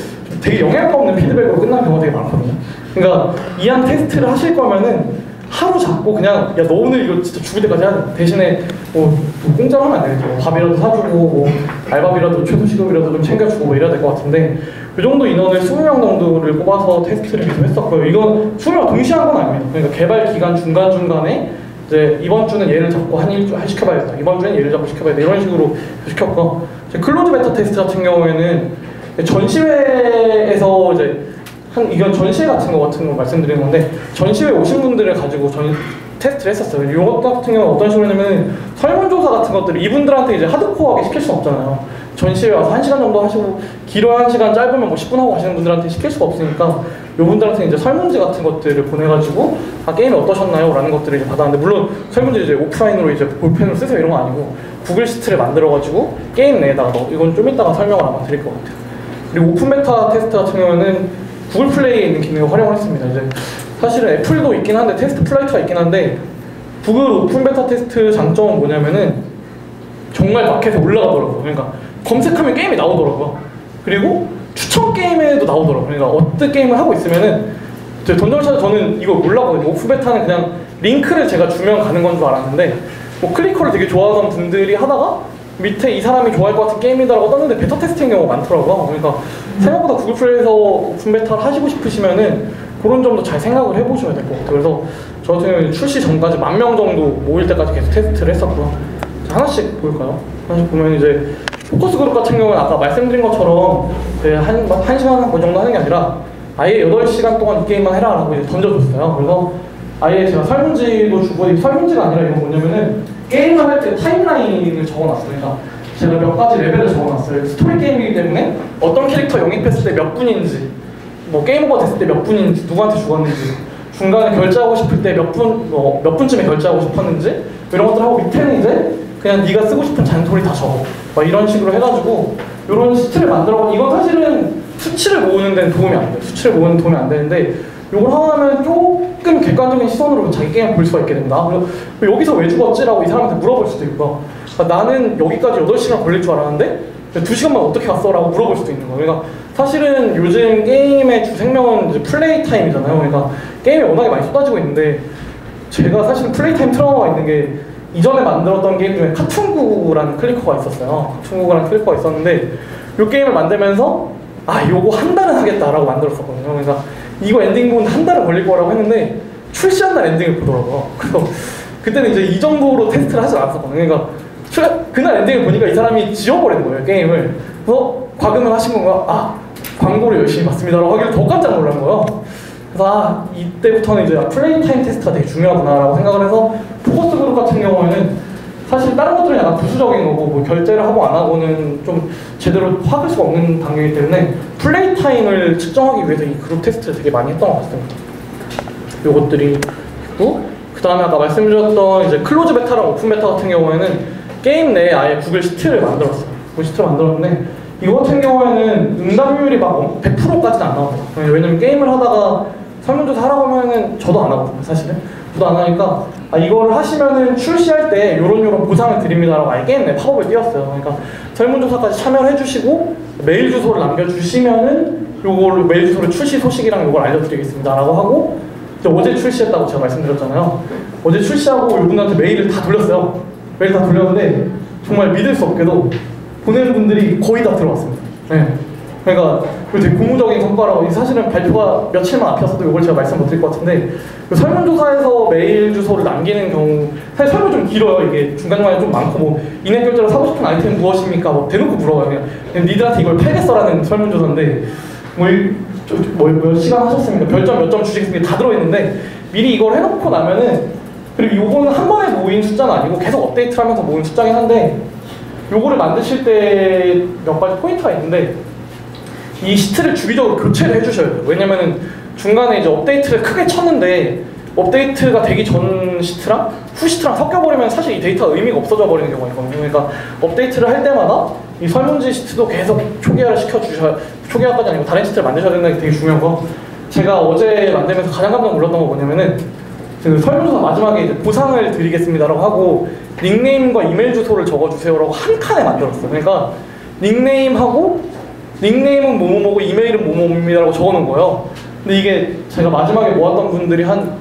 되게 영향가 없는 피드백으로 끝나는 경우가 되게 많거든요. 그러니까 이왕 테스트를 하실 거면은 하루 잡고 그냥 야 너 오늘 이거 진짜 죽을 때까지 해야 돼. 대신에 뭐 공짜로 하면 안 되겠죠. 밥이라도 사주고 뭐 알바비라도 최소시급이라도 좀 챙겨주고 뭐 이래야 될 것 같은데 이 정도 인원을 20명 정도를 뽑아서 테스트를 계속 했었고요. 이건 20명 동시에 한 건 아닙니다. 그러니까 개발 기간 중간중간에 이제 이번 주는 얘를 잡고 한 시켜봐야겠다. 이번 주는 얘를 잡고 시켜봐야겠다. 이런 식으로 시켰고 클로즈 베타 테스트 같은 경우에는 전시회에서 이제 이건 전시회 같은 거 말씀드리는 건데 전시회 오신 분들을 가지고 테스트를 했었어요. 이것 같은 경우는 어떤 식으로 하냐면 설문조사 같은 것들을 이분들한테 이제 하드코어하게 시킬 수는 없잖아요. 전시회 와서 1시간 정도 하시고 길어야 1시간 짧으면 뭐 10분 하고 가시는 분들한테 시킬 수가 없으니까 이분들한테 이제 설문지 같은 것들을 보내가지고 게임이 어떠셨나요? 라는 것들을 이제 받았는데 물론 설문지 이제 오프라인으로 이제 볼펜으로 쓰세요 이런 거 아니고 구글 시트를 만들어가지고 게임 내에다가 이건 좀 이따가 설명을 아마 드릴 것 같아요. 그리고 오픈 베타 테스트 같은 경우는 구글 플레이에 있는 기능을 활용을 했습니다. 이제 사실은 애플도 있긴 한데 테스트 플라이트가 있긴 한데 구글 오픈 베타 테스트 장점은 뭐냐면은 정말 마켓에 올라가더라고요. 그러니까 검색하면 게임이 나오더라고요. 그리고 추천 게임에도 나오더라고요. 그러니까 어떤 게임을 하고 있으면은 던전샷 저는 이거 몰랐거든요. 오픈 베타는 그냥 링크를 제가 주면 가는 건 줄 알았는데 뭐 클리커를 되게 좋아하던 분들이 하다가 밑에 이 사람이 좋아할 것 같은 게임이다라고 떴는데 베타 테스트인 경우가 많더라고요. 그러니까 생각보다 구글 플레이에서 오픈 베타를 하시고 싶으시면은 그런 점도 잘 생각을 해보셔야 될 것 같아요. 그래서 저 같은 경우는 출시 전까지 10,000명 정도 모일 때까지 계속 테스트를 했었고요. 하나씩 볼까요? 하나씩 보면 이제 포커스 그룹 같은 경우는 아까 말씀드린 것처럼 한 시간 그 정도 하는 게 아니라 아예 8시간 동안 이 게임만 해라 라고 이제 던져줬어요. 그래서 아예 제가 설문지도 주고 설문지가 아니라 이건 뭐냐면은 게임을 할 때 타임라인을 적어놨어요. 그러니까 제가 몇 가지 레벨을 적어놨어요. 스토리 게임이기 때문에 어떤 캐릭터 영입했을 때 몇 분인지 뭐 게임 오버 됐을 때 몇 분인지 누구한테 죽었는지 중간에 결제하고 싶을 때 몇 분쯤에 결제하고 싶었는지 이런 것들 하고 밑에는 이제 그냥 네가 쓰고 싶은 잔소리 다 적어 막 이런 식으로 해가지고 이런 시트를 만들어. 이건 사실은 수치를 모으는 데는 도움이 안 돼요. 수치를 모으는 데 도움이 안 되는데 이걸 하고 나면 조금 객관적인 시선으로 자기 게임을 볼 수가 있게 된다. 그리고 여기서 왜 죽었지? 라고 이 사람한테 물어볼 수도 있고 그러니까 나는 여기까지 8시간 걸릴 줄 알았는데 2시간만 어떻게 갔어? 라고 물어볼 수도 있는 거예요. 그러니까 사실은 요즘 게임의 주 생명은 이제 플레이 타임이잖아요. 그러니까 게임이 워낙에 많이 쏟아지고 있는데 제가 사실은 플레이 타임 트라우마가 있는 게 이전에 만들었던 게임 중에 카툰구라는 클리커가 있었어요. 카툰구라는 클리커가 있었는데 이 게임을 만들면서 요거 한 달은 하겠다라고 만들었었거든요. 그러니까 이거 엔딩 보는데 한 달은 걸릴 거라고 했는데 출시한 날 엔딩을 보더라고요. 그래서 그때는 이제 이 정도로 테스트를 하지 않았었거든요. 그러니까 그날 엔딩을 보니까 이 사람이 지워버린 거예요, 게임을. 그래서 과금을 하신 건가? 광고를 열심히 봤습니다라고 하길래 더 깜짝 놀란 거예요. 그래서 이때부터는 이제 플레이 타임 테스트가 되게 중요하구나라고 생각을 해서 포커스 그룹 같은 경우에는 사실 다른 것들은 약간 부수적인 거고 뭐 결제를 하고 안 하고는 좀 제대로 확을 수가 없는 단계이기 때문에 플레이 타임을 측정하기 위해서 이 그룹 테스트를 되게 많이 했던 것 같습니다. 요것들이 있고, 그 다음에 아까 말씀드렸던 이제 클로즈 베타랑 오픈 베타 같은 경우에는 게임 내에 아예 구글 시트를 만들었어요. 구글 시트를 만들었는데 이거 같은 경우에는 응답률이 막 100%까지는 안 나와요. 왜냐면 게임을 하다가 설문조사 하라고 하면은 저도 안 하거든요, 사실은. 저도 안 하니까 이거를 하시면은 출시할 때 요런 보상을 드립니다라고 아예 게임 내 팝업을 띄웠어요. 그러니까 설문조사까지 참여를 해주시고 메일 주소를 남겨주시면은 요걸 메일 주소를 출시 소식이랑 요걸 알려드리겠습니다라고 하고 어제 출시했다고 제가 말씀드렸잖아요. 어제 출시하고 이분한테 메일을 다 돌렸어요. 메일 다 돌렸는데 정말 믿을 수 없게도 보내는 분들이 거의 다 들어왔습니다. 네. 그러니까 되게 고무적인 성과라고, 사실은 발표가 며칠만 앞이었어도 이걸 제가 말씀 못 드릴 것 같은데 그 설문조사에서 메일 주소를 남기는 경우 사실 설문이 좀 길어요. 이게 중간중간에 좀 많고 뭐 인앱 결제로 사고 싶은 아이템은 무엇입니까? 뭐 대놓고 물어봐요. 그냥 니들한테 이걸 팔겠어라는 설문조사인데 몇 시간 하셨습니까? 별점 몇 점 주시겠습니까? 다 들어있는데 미리 이걸 해놓고 나면은, 그리고 요거는 한 번에 모인 숫자는 아니고 계속 업데이트를 하면서 모인 숫자긴 한데 요거를 만드실 때 몇 가지 포인트가 있는데 이 시트를 주기적으로 교체를 해주셔야 돼요. 왜냐면은 중간에 이제 업데이트를 크게 쳤는데 업데이트가 되기 전 시트랑 후 시트랑 섞여버리면 사실 이 데이터가 의미가 없어져 버리는 경우가 있거든요. 그러니까 업데이트를 할 때마다 이 설문지 시트도 계속 초기화를 시켜주셔야, 초기화까지 아니고 다른 시트를 만드셔야 된다는 게 되게 중요한 거. 제가 어제 만들면서 가장 깜짝 놀랐던 거 뭐냐면은 그 설문조사 마지막에 이제 보상을 드리겠습니다라고 하고 닉네임과 이메일 주소를 적어주세요라고 한 칸에 만들었어요. 그러니까 닉네임은 뭐뭐뭐고 이메일은 뭐뭐입니다라고 적어놓은 거예요. 근데 이게 제가 마지막에 모았던 분들이 한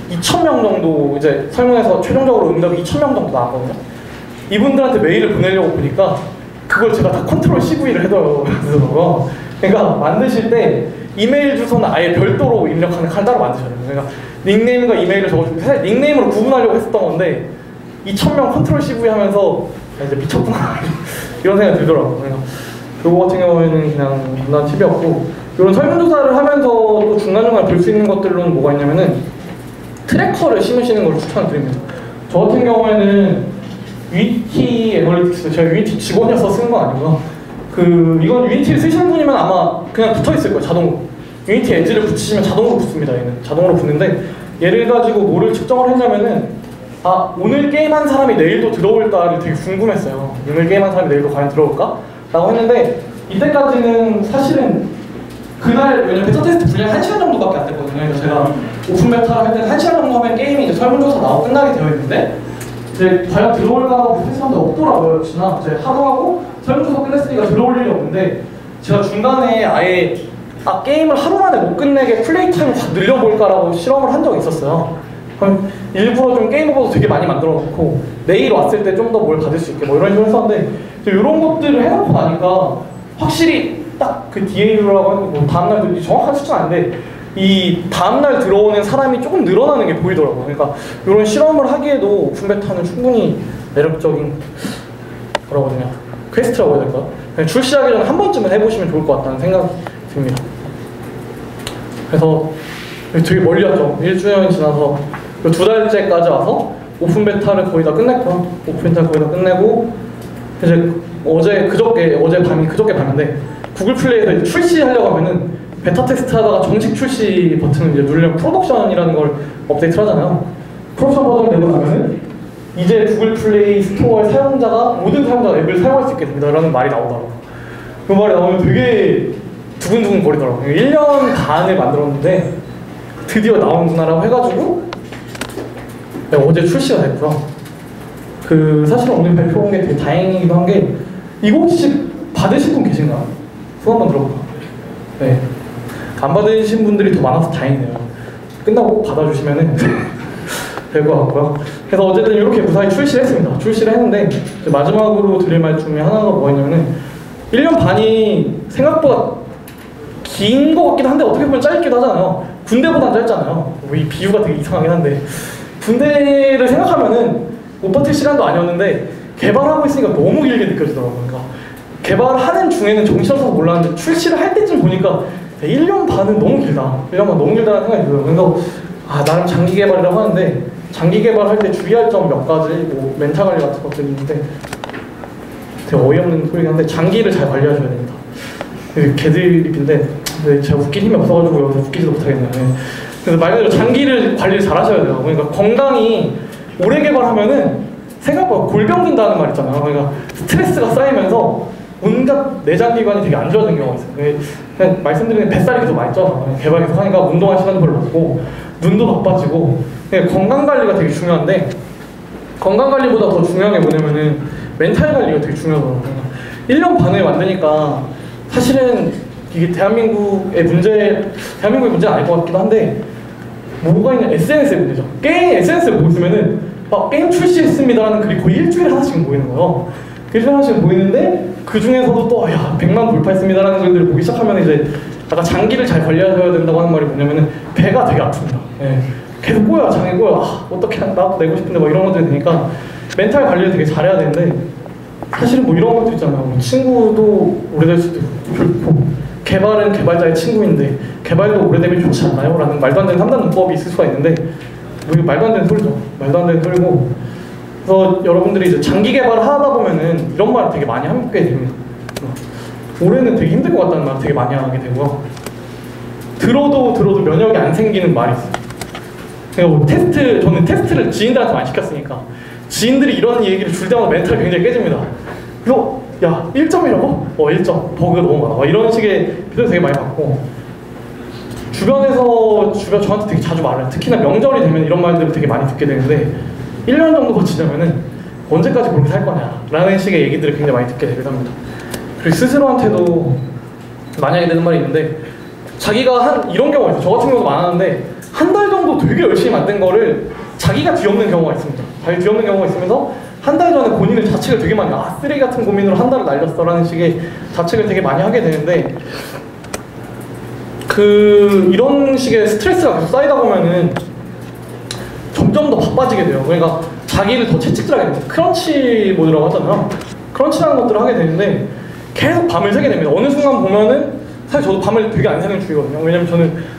2,000명 정도, 이제 설문에서 최종적으로 응답이 2,000명 정도 나왔거든요. 이분들한테 메일을 보내려고 보니까 그걸 제가 다 컨트롤 CV를 해둬요. 그러니까 만드실 때 이메일 주소는 아예 별도로 입력하는 칸 따로 만드셔야 돼요. 그러니까 닉네임과 이메일을 적어주고 사실 닉네임으로 구분하려고 했었던 건데 2,000명 컨트롤 CV 하면서 이제 미쳤구나 이런 생각이 들더라고요. 그러니까 그거 같은 경우에는 그냥 간단한 팁이었고, 이런 설문조사를 하면서 또 중간중간에 볼 수 있는 것들로는 뭐가 있냐면은 트래커를 심으시는 걸 추천드립니다. 저 같은 경우에는 유니티 애널리틱스, 제가 유니티 직원이어서 쓴 거 아니고요. 이건 유니티를 쓰시는 분이면 아마 그냥 붙어 있을 거예요, 자동으로. 유니티 엣지를 붙이시면 자동으로 붙습니다, 얘는. 자동으로 붙는데 얘를 가지고 뭐를 측정을 했냐면은 오늘 게임한 사람이 내일도 들어올까를 되게 궁금했어요. 오늘 게임한 사람이 내일도 과연 들어올까? 라고 했는데 이때까지는 사실은 그날, 왜냐면 베타 테스트 분량 1시간 정도밖에 안 됐거든요. 그래서 제가 오픈 베타를 할 때 1시간 정도 하면 게임이 이제 설문조사 나오고 끝나게 되어 있는데 이제 과연 들어올까 하고 그 사람들 없더라고요. 역시나 이제 하루 하고 설문조사 끝냈으니까 들어올 일이 없는데 제가 중간에 아예 게임을 하루 만에 못 끝내게 플레이 타임을 확 늘려볼까라고 실험을 한 적이 있었어요. 그럼 일부러 좀 게임 오버도 되게 많이 만들어 놓고 내일 왔을 때 좀 더 뭘 받을 수 있게 뭐 이런 식으로 했었는데 이런 것들을 해놓고 나니까 확실히 딱 그 DAU라고 하는 뭐 다음날 정확한 숫자는 아닌데 이 다음날 들어오는 사람이 조금 늘어나는 게 보이더라고요. 그러니까 이런 실험을 하기에도 오픈 베타는 충분히 매력적인 뭐라고 해야 되냐, 퀘스트라고 해야 될까요? 그냥 출시하기 전에 한 번쯤은 해보시면 좋을 것 같다는 생각이 듭니다. 그래서 되게 멀리 왔죠. 1주년이 지나서 2달째까지 와서 오픈 베타를 거의 다 끝냈고요. 오픈 베타를 거의 다 끝내고 이제 어제 밤인데 구글 플레이에서 이제 출시하려고 하면은 베타 테스트 하다가 정식 출시 버튼을 이제 누르면 프로덕션이라는 걸 업데이트를 하잖아요. 프로덕션 버튼을 내고 나면은 이제 구글 플레이 스토어의 모든 사용자가 앱을 사용할 수 있게 됩니다 라는 말이 나오더라고요. 그 말이 나오면 되게 두근두근 거리더라고요. 1년 반을 만들었는데 드디어 나오는구나라고 해가지고 어제 출시가 됐고요. 사실은 오늘 발표 온 게 되게 다행이기도 한 게, 이거 혹시 받으신 분 계신가요? 손 한번 들어볼까요? 네. 안 받으신 분들이 더 많아서 다행이네요. 끝나고 받아주시면은 될 것 같고요. 그래서 어쨌든 이렇게 무사히 출시를 했습니다. 출시를 했는데 마지막으로 드릴 말 중에 하나가 뭐였냐면은 1년 반이 생각보다 긴 것 같기도 한데 어떻게 보면 짧기도 하잖아요. 군대보단 짧잖아요. 이 비유가 되게 이상하긴 한데 군대를 생각하면은 못 버틸 시간도 아니었는데 개발하고 있으니까 너무 길게 느껴지더라고요. 그러니까 개발하는 중에는 정신없어서 몰랐는데 출시를 할 때쯤 보니까 1년 반은 너무 길다. 1년 반 너무 길다는 생각이 들어요. 그래서 나름 장기 개발이라고 하는데 장기 개발할 때 주의할 점 몇 가지, 뭐 멘탈 관리 같은 것들이 있는데 되게 어이없는 소리긴 한데 장기를 잘 관리하셔야 됩니다. 개드립인데 제가 웃길 힘이 없어가지고 여기서 웃기지도 못하겠네요. 그래서 말 그대로 장기를 관리를 잘 하셔야 돼요. 그러니까 건강이 오래 개발하면은 생각보다 골병 든다는 말 있잖아요. 그러니까 스트레스가 쌓이면서 온갖 내장기관이 되게 안 좋아지는 경우가 있어요. 그냥 말씀드리는 뱃살이 계속 많이 쪄요. 개발 계속 하니까 운동할 시간도 별로 없고 눈도 나빠지고. 건강 관리가 되게 중요한데 건강 관리보다 더 중요한 게 뭐냐면은 멘탈 관리가 되게 중요하더라고요. 1년 반을 만드니까 사실은 이게 대한민국의 문제는 아닐 것 같기도 한데 뭐가 있냐, SNS의 문제죠. 게임 SNS를 보고 있으면은 막 게임 출시했습니다라는 글이 거의 일주일에 하나씩 보이는 거예요. 일주일에 하나씩 보이는데 그 중에서도 또 100만 돌파했습니다라는 글들을 보기 시작하면 이제 아까 장기를 잘 관리하셔야 된다고 하는 말이 뭐냐면은 배가 되게 아픕니다. 예. 계속 꼬여, 장이 꼬여. 어떻게 나도 내고 싶은데 뭐 이런 것들이 되니까 멘탈 관리를 되게 잘해야 되는데 사실은 뭐 이런 것도 있잖아요. 뭐 친구도 오래될 수도 있고 개발은 개발자의 친구인데 개발도 오래되면 좋지 않나요? 라는 말도 안 되는 3단 문법이 있을 수가 있는데 뭐 이거 말도 안 되는 소리죠. 말도 안 되는 소리고. 그래서 여러분들이 이제 장기 개발을 하다 보면은 이런 말을 되게 많이 하게 됩니다. 올해는 되게 힘들 것 같다는 말을 되게 많이 하게 되고요. 들어도 면역이 안 생기는 말이 있어요. 그러니까 뭐 저는 테스트를 지인들한테 많이 시켰으니까 지인들이 이런 얘기를 줄 때마다 멘탈이 굉장히 깨집니다. 그래서 야 1점이라고? 1점 버그가 너무 많아. 이런 식의 비도 되게 많이 받고 주변에서 저한테 되게 자주 말해요. 특히나 명절이 되면 이런 말들을 되게 많이 듣게 되는데 1년 정도가 지나면은 언제까지 그렇게 살 거냐 라는 식의 얘기들을 굉장히 많이 듣게 되기도 합니다. 그리고 스스로한테도 만약에 되는 말이 있는데 자기가 이런 경우가 있어요. 저 같은 경우도 많았는데 한 달 정도 되게 열심히 만든 거를 자기가 뒤엎는 경우가 있습니다. 자기 뒤엎는 경우가 있으면서 한 달 전에 본인은 자책을 되게 많이 쓰레기 같은 고민으로 한 달을 날렸어 라는 식의 자책을 되게 많이 하게 되는데 이런 식의 스트레스가 계속 쌓이다 보면은 점점 더 바빠지게 돼요. 그러니까 자기를 더 채찍질하게 됩니다. 크런치 모드라고 하잖아요. 크런치라는 것들을 하게 되는데 계속 밤을 새게 됩니다. 어느 순간 보면은 사실 저도 밤을 되게 안 새는 주의거든요. 왜냐면 저는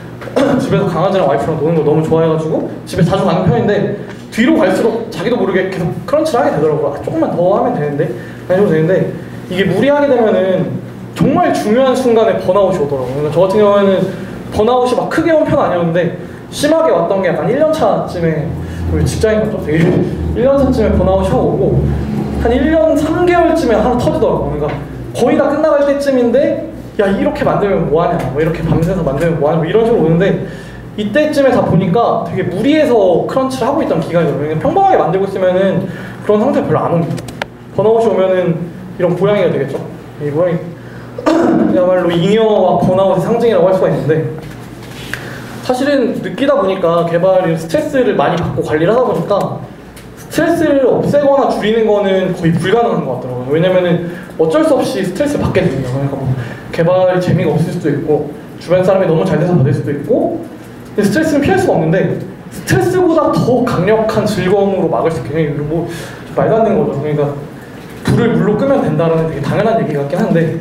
집에서 강아지랑 와이프랑 노는 거 너무 좋아해가지고 집에 자주 가는 편인데 뒤로 갈수록 자기도 모르게 계속 크런치를 하게 되더라고요. 조금만 더 하면 되는데 해도 되는데 이게 무리하게 되면은 정말 중요한 순간에 번아웃이 오더라고요. 그러니까 저 같은 경우에는 번아웃이 막 크게 온 편 아니었는데 심하게 왔던 게 약간 1년 차쯤에 직장인 같죠? 되게 1년 차쯤에 번아웃이 오고 한 1년 3개월쯤에 하나 터지더라고요. 그러니까 거의 다 끝나갈 때쯤인데 야 이렇게 만들면 뭐하냐 뭐 이렇게 밤새서 만들면 뭐하냐 뭐 이런 식으로 오는데 이때쯤에 다 보니까 되게 무리해서 크런치를 하고 있던 기간이거든요. 평범하게 만들고 있으면은 그런 상태 별로 안 옵니다. 번아웃이 오면은 이런 고양이가 되겠죠. 이 고양이 그야말로 잉여와 번아웃의 상징이라고 할 수가 있는데 사실은 느끼다 보니까 개발이 스트레스를 많이 받고 관리를 하다 보니까 스트레스를 없애거나 줄이는 거는 거의 불가능한 것 같더라고요. 왜냐면은 어쩔 수 없이 스트레스를 받게 됩니다. 그러니까 뭐 개발이 재미가 없을 수도 있고 주변 사람이 너무 잘 돼서 받을 수도 있고 스트레스는 피할 수가 없는데 스트레스보다 더 강력한 즐거움으로 막을 수 있게 뭐 말도 안 되는 거죠. 그러니까 불을 물로 끄면 된다는 되게 당연한 얘기 같긴 한데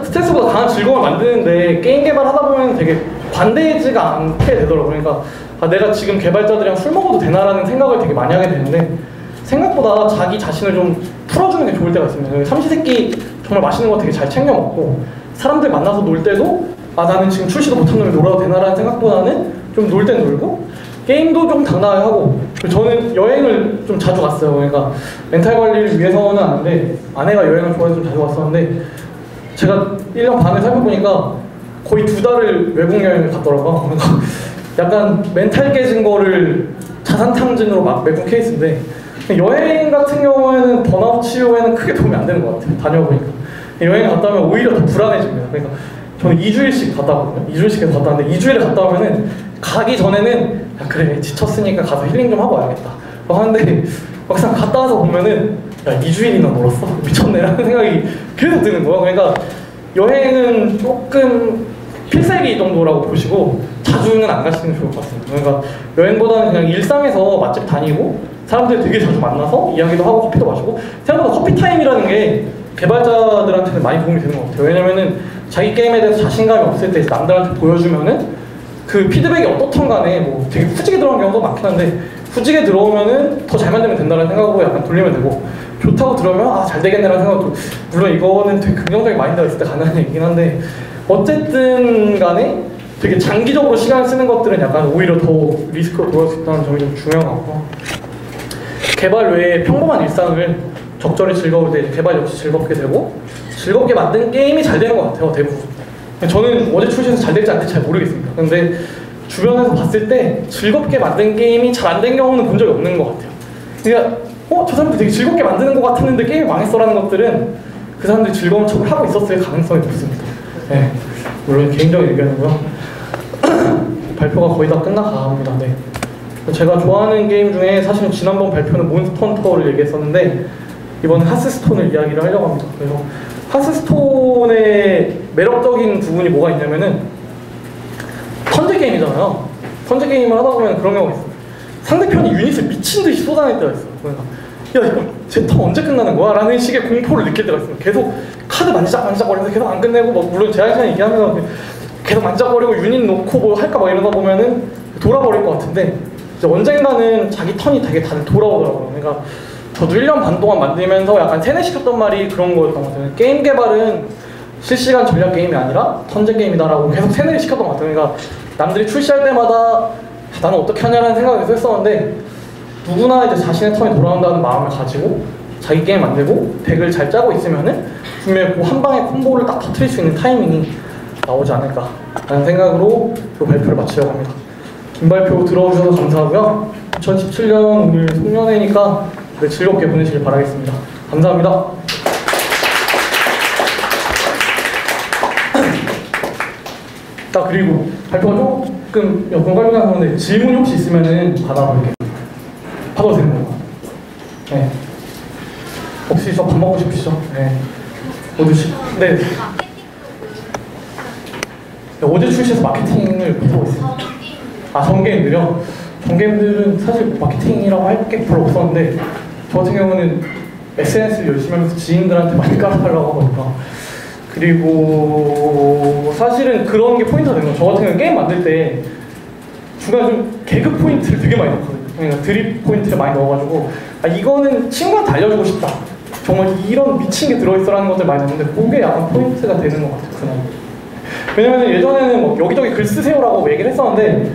스트레스보다 강한 즐거움을 만드는데 게임 개발하다 보면 되게 관대해지가 않게 되더라고요. 그러니까 내가 지금 개발자들이랑 술 먹어도 되나라는 생각을 되게 많이 하게 되는데 생각보다 자기 자신을 좀 풀어주는 게 좋을 때가 있습니다. 삼시세끼 정말 맛있는 거 되게 잘 챙겨 먹고 사람들 만나서 놀 때도 나는 지금 출시도 못한 놈이 놀아도 되나라는 생각보다는 좀 놀 땐 놀고 게임도 좀 당당하게 하고 저는 여행을 좀 자주 갔어요. 그러니까 멘탈 관리를 위해서는 아닌데 아내가 여행을 좋아해서 좀 자주 갔었는데 제가 1년 반을 살펴보니까 거의 2달을 외국 여행을 갔더라고요. 그러니까 약간 멘탈 깨진 거를 자산 탕진으로 막 메꾼 케이스인데 여행 같은 경우에는 번아웃 치료에는 크게 도움이 안 되는 것 같아요. 다녀보니까 여행 갔다 오면 오히려 더 불안해집니다. 그러니까 저는 2주일씩 갔다 왔거든요. 2주일씩 계속 갔다 왔는데 2주일에 갔다 오면은 가기 전에는 야, 그래 지쳤으니까 가서 힐링 좀 하고 와야겠다 하는데 막상 갔다 와서 보면은 야 2주일이나 놀았어? 미쳤네 라는 생각이 계속 드는 거예요. 그러니까 여행은 조금 필살기 정도라고 보시고 자주는 안 가시는 게 좋을 것 같습니다. 그러니까 여행보다는 그냥 일상에서 맛집 다니고 사람들 되게 자주 만나서 이야기도 하고 커피도 마시고 생각보다 커피 타임이라는 게 개발자들한테는 많이 도움이 되는 것 같아요. 왜냐면은 자기 게임에 대해서 자신감이 없을 때 남들한테 보여주면은 그 피드백이 어떻든 간에 뭐 되게 후지게 들어간 경우도 많긴 한데 후지게 들어오면은 더 잘 만들면 된다는 생각으로 약간 돌리면 되고, 좋다고 들어오면 아 잘 되겠네라는 생각도, 물론 이거는 되게 긍정적인 마인드가 있을 때 가능한 얘기긴 한데, 어쨌든 간에 되게 장기적으로 시간을 쓰는 것들은 약간 오히려 더 리스크로 돌아올 수 있다는 점이 좀 중요한 것 같고, 개발 외에 평범한 일상을 적절히 즐거울 때 개발 역시 즐겁게 되고, 즐겁게 만든 게임이 잘 되는 것 같아요, 대부분. 저는 어제 출시해서 잘 될지 안 될지 잘 모르겠습니다. 근데 주변에서 봤을 때 즐겁게 만든 게임이 잘 안 된 경우는 본 적이 없는 것 같아요. 그러니까 저 사람들 되게 즐겁게 만드는 것 같았는데 게임이 망했어라는 것들은 그 사람들이 즐거운 척을 하고 있었을 가능성이 높습니다. 네, 물론 개인적인 의견이고요. 발표가 거의 다 끝나갑니다. 네. 제가 좋아하는 게임 중에 사실은 지난번 발표는 몬스터 헌터를 얘기했었는데, 이번엔 하스스톤을 이야기를 하려고 합니다. 그래서 하스스톤의 매력적인 부분이 뭐가 있냐면은, 턴제 게임이잖아요. 턴제 게임을 하다 보면 그런 경우가 있어요. 상대편이 유닛을 미친 듯이 쏟아낼 때가 있어요. 그러니까 야 이거 제 턴 언제 끝나는 거야? 라는 식의 공포를 느낄 때가 있어요. 계속 카드 만지작거리면서 계속 안 끝내고, 뭐 물론 제한 시간이 있긴 하면서 계속 만지작거리고 유닛 놓고 뭐 할까 막 이러다 보면은 돌아버릴 것 같은데, 이제 언젠가는 자기 턴이 되게 다들 돌아오더라고요. 그러니까 저도 1년 반 동안 만들면서 약간 세뇌시켰던 말이 그런 거였던 것 같아요. 게임 개발은 실시간 전략 게임이 아니라 턴제 게임이다라고 계속 세뇌를 시켰던 것 같아요. 그러니까 남들이 출시할 때마다 나는 어떻게 하냐라는 생각을 계속 했었는데, 누구나 이제 자신의 턴이 돌아온다는 마음을 가지고 자기 게임 만들고 덱을 잘 짜고 있으면은 분명히 그 한 방에 콤보를 딱 터뜨릴 수 있는 타이밍이 나오지 않을까라는 생각으로 이 발표를 마치려고 합니다. 긴 발표 들어주셔서 감사하고요. 2017년 오늘 송년회니까 즐겁게 보내시길 바라겠습니다. 감사합니다. 그리고 발표가 조금 번갈고 나서는데 질문이 혹시 있으면은 받아볼게요. 받아도 되는 건가요? 네. 혹시 저 밥 먹고 싶으시죠? 네. 네. 어제 출시해서 마케팅을 못하고 있어요. 전게임들이요? 전게임들은 사실 마케팅이라고 할 게 별로 없었는데, 저 같은 경우는 SNS를 열심히 하면서 지인들한테 많이 깔아달라고 하거든요. 그리고 사실은 그런 게 포인트가 되는 거예요. 저 같은 경우는 게임 만들 때 중간에 좀 개그 포인트를 되게 많이 넣거든요. 그러니까 드립 포인트를 많이 넣어가지고, 이거는 친구한테 알려주고 싶다, 정말 이런 미친 게 들어있어라는 것들 많이 넣는데, 그게 약간 포인트가 되는 것 같아요. 그날. 왜냐면 예전에는 뭐 여기저기 글 쓰세요라고 얘기를 했었는데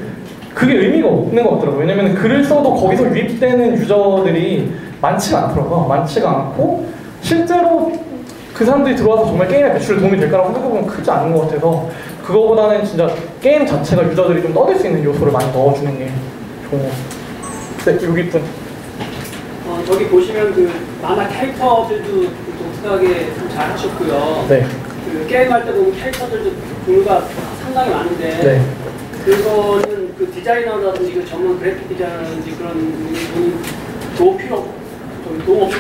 그게 의미가 없는 것 같더라고요. 왜냐면 글을 써도 거기서 유입되는 유저들이 많지가 않더라고요. 많지가 않고 실제로 그 사람들이 들어와서 정말 게임에 매출에 도움이 될까라고 생각해보면 크지 않은 것 같아서, 그거보다는 진짜 게임 자체가 유저들이 좀 떠들 수 있는 요소를 많이 넣어주는 게 좋은 것 같아요. 네, 여기 있군. 저기 보시면 그 만화 캐릭터들도 독특하게 좀 잘 하셨고요. 네. 그 게임할 때 보면 캐릭터들도 종류가 상당히 많은데, 네. 그거는 그 디자이너라든지 그 전문 그래픽 디자이너라든지 그런 분이 도움 필요 없고, 도움 없이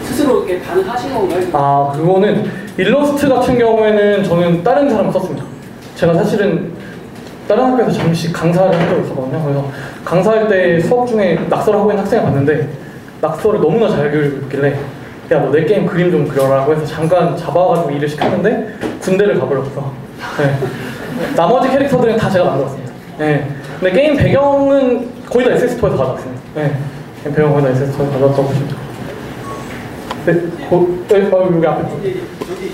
스스로 이렇게 가능하신 건가요? 그거는 일러스트 같은 경우에는 저는 다른 사람 썼습니다. 제가 사실은 다른 학교에서 잠시 강사를 한 적이 있었거든요. 그래서 강사할 때 수업 중에 낙서를 하고 있는 학생을 봤는데, 낙서를 너무나 잘 그리고 있길래 야, 너 내 게임 그림 좀 그려라고 해서 잠깐 잡아와가지고 일을 시켰는데 군대를 가버렸어. 네. 나머지 캐릭터들은 다 제가 만들었습니다. 네. 근데 게임 배경은 거의 다 SS토어에서 가져왔습니다. 네. 게임 배경 거의 다 SS토어에서 가져왔다고 보시면 돼요. 네, 여기 앞에. 저기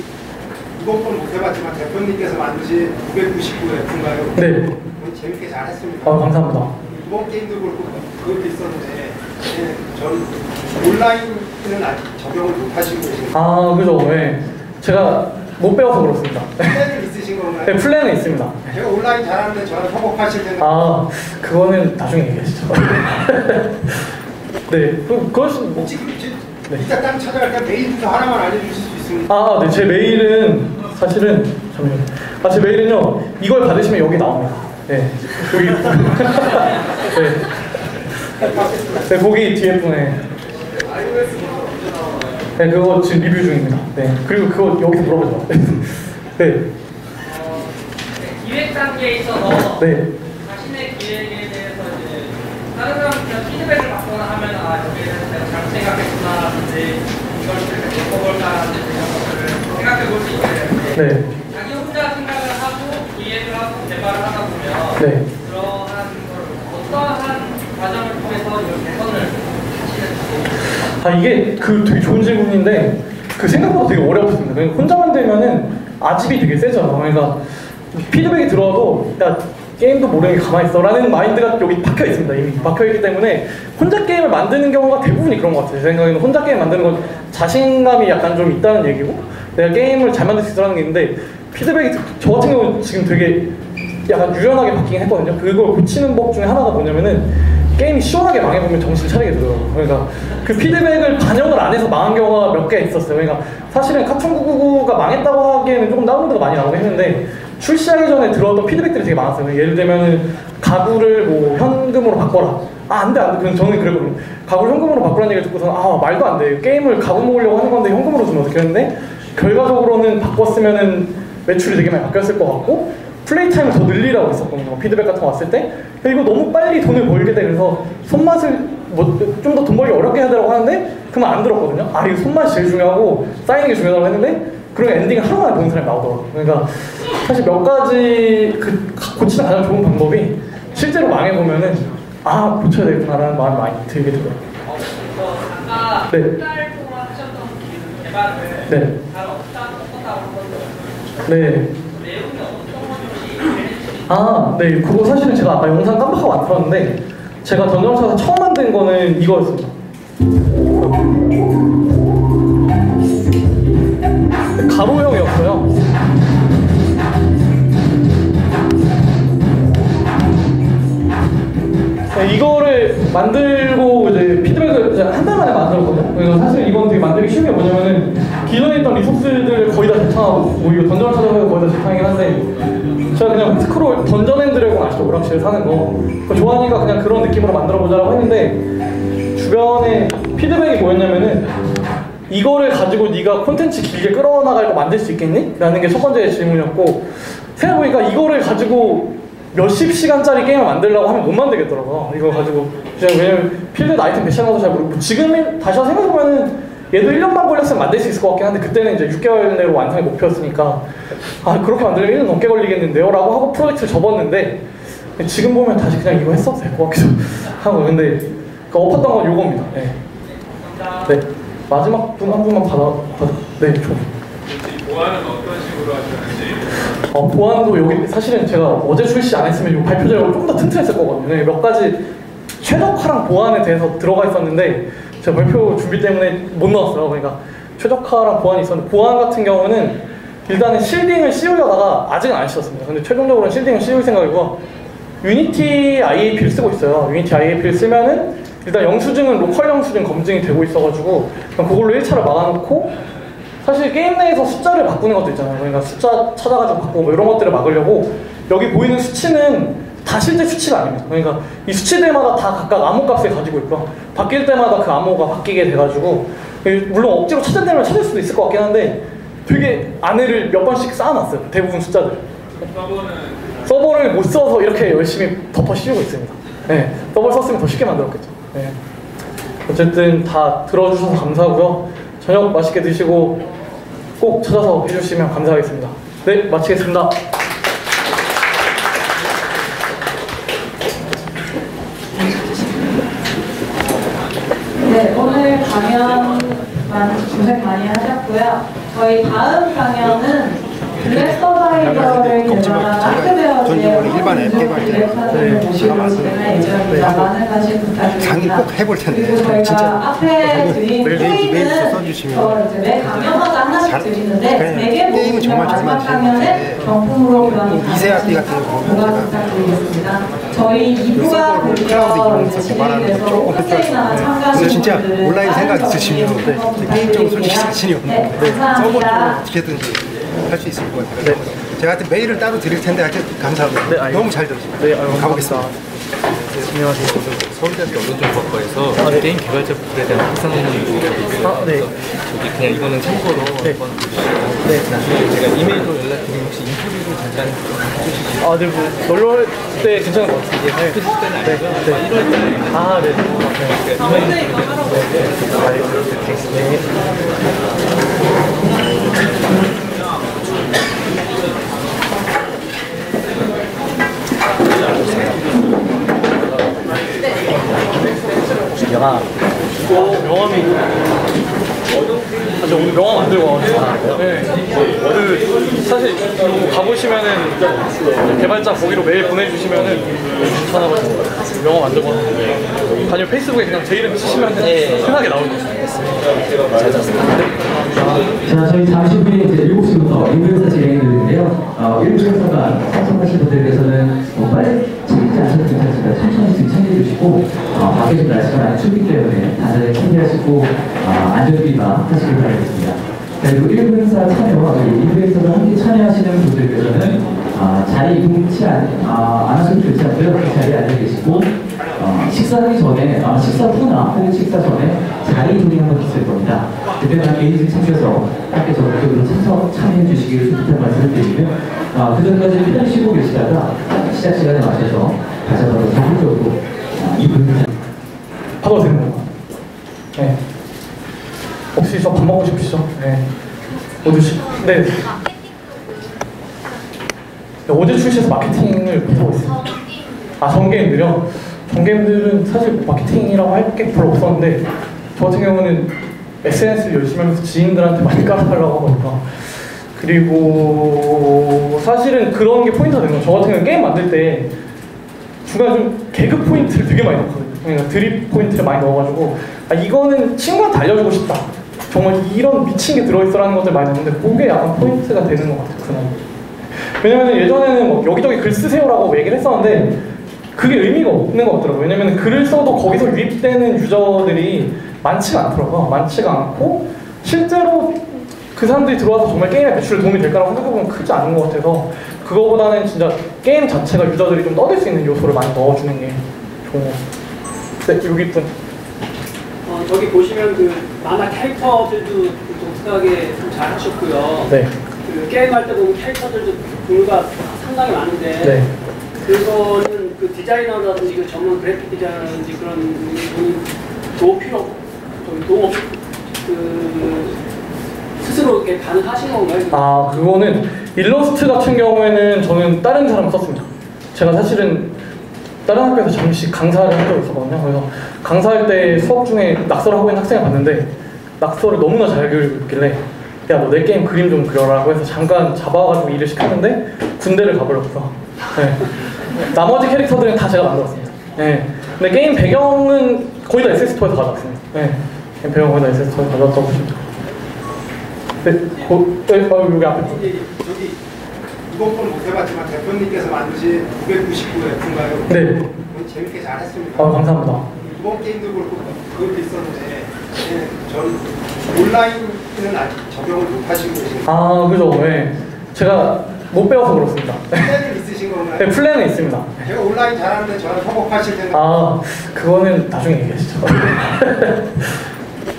이번 건 못 해봤지만 대표님께서 만드신 999F인가요? 네. 재밌게 잘 했습니다. 감사합니다. 이번 게임도 그렇고 그것도 있었는데, 저는 온라인은 아직 적용을 못 하시고 계신가요? 그죠. 네. 제가 못 배워서 그렇습니다. 플랜은 있으신 건가요? 네, 플랜은 있습니다. 제가 온라인 잘하는데 저는 협업하실 때는 그거는 나중에 얘기하시죠. 네, 그것은 혹시 이따 딱 찾아갈 때 메일도 하나만 알려주실 수 있습니까? 네, 제 메일은 사실은 잠시만요. 제 메일은요, 이걸 받으시면 여기 나옵니다. 네, 여기. 네. 네, 거기 뒤에 분에. 네, 그거 지금 리뷰 중입니다. 네, 그리고 그거 여기서 물어보죠. 네. 기획 단계에 있어서 네. 자신의 기획에 대해서 이제 다른 사람한테 피드백을 받거나 하면 여기에 대해서 내가 잘못 생각했구나라든지 이걸 이렇게 바꿔볼까라든지 이런 것들을 생각해 볼 수 있게 되는데, 네. 자기 혼자 생각을 하고 기획을 하고 개발을 하다 보면 네. 그러한 걸 어떤 이게 되게 좋은 질문인데 생각보다 되게 어렵습니다. 그러니까 혼자 만들면은 아집이 되게 세잖아. 그러니까 피드백이 들어와도 야 게임도 모르는 게 가만히 있어 라는 마인드가 여기 박혀 있습니다. 이미 박혀 있기 때문에 혼자 게임을 만드는 경우가 대부분이 그런 것 같아요. 제 생각에는 혼자 게임 만드는 건 자신감이 약간 좀 있다는 얘기고 내가 게임을 잘 만들 수 있어라는 게 있는데 피드백이 저 같은 경우는 지금 되게 약간 유연하게 바뀌긴 했거든요. 그걸 고치는 법 중에 하나가 뭐냐면은 게임이 시원하게 망해보면 정신 차리게 되더라고요. 그러니까 그 피드백을 반영을 안 해서 망한 경우가 몇 개 있었어요. 그러니까 사실은 카툰999가 망했다고 하기에는 조금 다운로드가 많이 나오긴 했는데 출시하기 전에 들어왔던 피드백들이 되게 많았어요. 예를 들면은 가구를 뭐 현금으로 바꿔라. 안 돼. 그럼 저는 그랬거든요. 가구를 현금으로 바꾸라는 얘기를 듣고서는 말도 안 돼. 게임을 가구 먹으려고 하는 건데 현금으로 주면 어떻게 했는데 결과적으로는 바꿨으면은 매출이 되게 많이 바뀌었을 것 같고 플레이 타임을 더 늘리라고 했었거든요. 피드백 같은 거 왔을 때 이거 너무 빨리 돈을 벌게 돼. 그래서 손맛을 좀 더 돈 벌기 어렵게 해야 되라고 하는데 그 말 안 들었거든요. 이거 손맛이 제일 중요하고 쌓이는 게 중요하다고 했는데 그런 엔딩을 하루 만에 보는 사람이 나오더라고요. 그러니까 사실 몇 가지 고치는 가장 좋은 방법이 실제로 망해보면은 고쳐야 되겠구나라는 마음이 많이 들게 되더라고요. 아까 네. 한 달 동안 하셨던 개발을 네. 잘 어떻다고 하셨어요? 네. 내용이 어떤 건지 네. 그거 사실은 제가 아까 영상 깜빡하고 안 틀었는데 제가 던전차에서 처음 만든 거는 이거였습니다. 가로형이었어요. 이거를 만들고 이제 피드백을 이제 한 달 만에 만들었거든요. 그래서 사실 이건 되게 만들기 쉬운 게 뭐냐면은 기존에 있던 리소스들을 거의 다 재탕하고 뭐 이거 던전을 찾아서 거의 다 재탕이긴 한데 제가 그냥 스크롤 던전 앤 드래곤 아시죠? 오락실 사는 거 좋아하니까 그냥 그런 느낌으로 만들어보자라고 했는데 주변에 피드백이 뭐였냐면은 이거를 가지고 네가 콘텐츠 길게 끌어나갈 거 만들 수 있겠니? 라는 게 첫 번째 질문이었고 생각해보니까 이거를 가지고 몇십 시간짜리 게임을 만들려고 하면 못 만들겠더라고요. 이거 가지고 왜냐면 필드 아이템 배치하는 것도 잘 모르고 지금 다시 생각해보면은 얘도 1년 반 걸렸으면 만들 수 있을 것 같긴 한데 그때는 이제 6개월 내로 완성이 목표였으니까 그렇게 만들려면 1년 넘게 걸리겠는데요? 라고 하고 프로젝트를 접었는데 지금 보면 다시 그냥 이거 했어도 될 것 같기도 하고 근데 엎었던 건 요겁니다. 네. 마지막 분 한 분만 네, 보안은 어떤 식으로 하셨는지? 보안도 여기 사실은 제가 어제 출시 안 했으면 이 발표 자료가 조금 더 튼튼했을 거거든요. 몇 가지 최적화랑 보안에 대해서 들어가 있었는데 제가 발표 준비 때문에 못 넣었어요. 그러니까 최적화랑 보안이 있었는데 보안 같은 경우는 일단은 실딩을 씌우려다가 아직은 안 씌웠습니다. 근데 최종적으로는 실딩을 씌울 생각이고 유니티 IAP를 쓰고 있어요. 유니티 IAP를 쓰면은 일단 영수증은 로컬 영수증 검증이 되고 있어가지고 그걸로 1차를 막아놓고 사실 게임 내에서 숫자를 바꾸는 것도 있잖아요. 그러니까 숫자 찾아가지고 바꾸고 뭐 이런 것들을 막으려고 여기 보이는 수치는 다 실제 수치가 아닙니다. 그러니까 이 수치들마다 다 각각 암호값을 가지고 있고요. 바뀔 때마다 그 암호가 바뀌게 돼가지고 물론 억지로 찾아내면 찾을 수도 있을 것 같긴 한데 되게 안에를 몇 번씩 쌓아놨어요. 대부분 숫자들. 서버를 못 써서 이렇게 열심히 덮어 씌우고 있습니다. 네, 서버를 썼으면 더 쉽게 만들었겠죠. 네. 어쨌든 다 들어주셔서 감사하고요. 저녁 맛있게 드시고 꼭 찾아서 해주시면 감사하겠습니다. 네, 마치겠습니다. 네, 오늘 강연 고생 많이 하셨고요. 저희 다음 강연은 블랙 서바이벌을 개발한 아크베어즈의 일반 앱 디렉터를 모시고 진행할 예정입니다. 많은 관심 부탁드립니다. 강의 꼭 해볼 텐데. 그리고 저희가 진짜. 앞에 드린 메일도 K는 써주시면. 매 강연마다 하나씩 드리는데 네. 4개 게임은 모시면 정말 잘 마지막 만드시는 강연에 것 경품으로 교환이 미세아띠 같은 거 보면 보관 부탁드리겠습니다. 저희 2부가 곧이어 이제 진행돼서 콘세이나 참가하시는 근데 진짜 분들은 온라인 생각 다른 있으시면 방법으로 게임 쪽은 솔직히 부탁드리고요. 자신이 없는데 네, 서버 쪽은 감사합니다. 어떻게든지 할 수 있을 것 같아요. 제가 하여튼 메일을 따로 드릴 텐데 하여튼 감사합니다. 네, 알겠습니다. 너무 잘 들었습니다. 네, 가보겠습니다. 안녕하세요. 서울대학교 언론정보학과에서 네. 게임 개발자분들에 대한 학상 논문을 있어요. 네. 저기 그냥 이거는 참고로 네. 한번 보시고 네. 나중에 제가 이메일로 연락드리면 혹시 인터뷰를 잠깐 해주시죠. 네, 뭐 놀러 올 때 괜찮을 것 같아요. 이게 학교 실 때는 아니고요. 네. 1월 달에 네. 그러니까 이메일 영아 명함이 사실 오늘 명함 안 들고 와가지고 네. 사실 이거 가보시면은 개발자 거기로 메일 보내주시면은 추천하거든요. 명함 안 들고 왔는데 아니면 페이스북에 그냥 제 이름 치시면 흔하게 나오거든요. 자, 저희 잠시 후에 이제 7시부터 1부 진행이 되는데요. 1부 행사가 참석하신 분들께서는 빨리 챙기지 않으셔도 괜찮습니다. 천천히 챙겨주시고 밖에 좀 날씨가 많이 춥기 때문에 다들 챙겨하시고 안전비만 하시길 바라겠습니다. 그리고 1부 행사 참여와 2부 행사를 함께 참여하시는 분들께서는 자리 이동치 안 하셔도 좋지 않고요. 그 자리에 앉아 계시고 식사하기 전에, 식사 후나 혹은 식사 전에 자리 이동이 한번 있을 겁니다. 그때만 개인식 챙겨서 함께 적극적으로 참여해 주시기를 부탁 말씀을 드리고요. 그 전까지 편히 쉬고 계시다가 시작 시간에 맞춰서 다시 한번 적극적으로 2분 하도 되는 건가? 네. 혹시 저 밥 먹고 싶으시죠? 네. 네. 어제 출시해서 마케팅을 못하고 있어요. 전게임들이요? 전게임들은 사실 마케팅이라고 할 게 별로 없었는데 저 같은 경우는 SNS를 열심히 하면서 지인들한테 많이 깔아달라고 하거든요. 그리고 사실은 그런 게 포인트가 되는 거예요. 저 같은 경우는 게임 만들 때 중간에 좀 개그 포인트를 되게 많이 넣거든요. 그러니까 드립 포인트를 많이 넣어가지고 이거는 친구한테 알려주고 싶다. 정말 이런 미친 게 들어있어라는 것들 많이 넣는데 그게 약간 포인트가 되는 것 같아요. 그날. 왜냐면 예전에는 뭐 여기저기 글 쓰세요라고 얘기를 했었는데 그게 의미가 없는 것 같더라고요. 왜냐면 글을 써도 거기서 유입되는 유저들이 많지가 않더라고요. 많지가 않고 실제로 그 사람들이 들어와서 정말 게임에 배출에 도움이 될까라고 생각해보면 크지 않은 것 같아서 그거보다는 진짜 게임 자체가 유저들이 좀 떠들 수 있는 요소를 많이 넣어주는 게 좋은 것 같아요. 네, 여기 있군. 저기 보시면 그 만화 캐릭터들도 독특하게 좀 잘 하셨고요. 네. 그 게임할 때 보면 캐릭터들도 종류가 상당히 많은데 네. 그거는 그 디자이너라든지 그 전문 그래픽 디자이너라든지 그런 분이 도움 없이 그 스스로 이렇게 가능하신 건가요? 그거는 일러스트 같은 경우에는 저는 다른 사람 썼습니다. 제가 사실은 다른 학교에서 잠시 강사를 한 적이 있었거든요. 그래서 강사할 때 수업 중에 낙서를 하고 있는 학생을 봤는데 낙서를 너무나 잘 그리고 있길래 야, 너 내 게임 그림 좀 그려라고 해서 잠깐 잡아가지고 일을 시켰는데 군대를 가버렸어. 네. 나머지 캐릭터들은 다 제가 만들었습니다. 네. 근데 게임 배경은 거의 다 SS2에서 가져왔습니다. 네. 게임 배경 거의 다 SS2에서 가져왔다고 보시면 돼요. 여기 앞에 저기 이번 건 못 해봤지만 대표님께서 만드신 999F인가요? 네. 재밌게 잘했습니다. 감사합니다. 이번 게임도 그렇고 그것도 있었는데 전 온라인은 아직 적용을 못 하시고 계시는 그죠. 네. 제가 못 배워서 그렇습니다. 플랜은 있으신 건가요? 네, 플랜은 있습니다. 제가 온라인 잘하는데 저랑 협업하실 때는 그거는 나중에 얘기하시죠.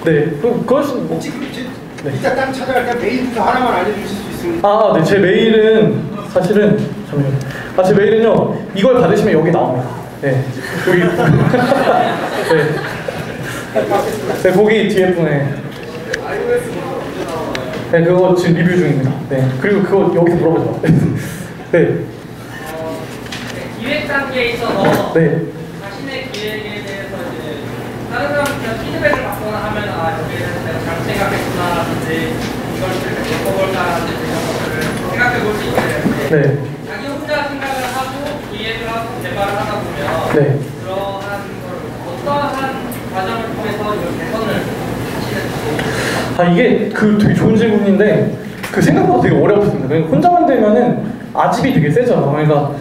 네, 그것은 뭐 혹시 이따 딱 찾아갈 때 메일부터 하나만 알려주실 수 있습니까? 네, 제 메일은 사실은 잠시만요. 제 메일은요. 이걸 받으시면 여기 나옵니다. 네, 여기. 네, 거기 뒤에 분에. 네, 그거 지금 리뷰 중입니다. 네, 그리고 그거 여기서 물어보죠. 네. 기획 단계에 있어서 네. 자신의 기획에 대해서 이제 다른 사람한테 피드백을 받거나 하면 여기에 대해서 내가 잘못 생각했구나라든지 이걸 이렇게 바꿔볼까라든지 이런 것들을 생각해 볼 수 있게 되는데 네. 자기 혼자 생각을 하고 기획을 하고 개발을 하다 보면 네. 그러한 걸 어떠한 과정을 통해서 이걸 개선을 하시는지 이게 되게 좋은 질문인데 생각보다 되게 어렵습니다. 그러니까 혼자만 되면은 아집이 되게 세죠. 그러니까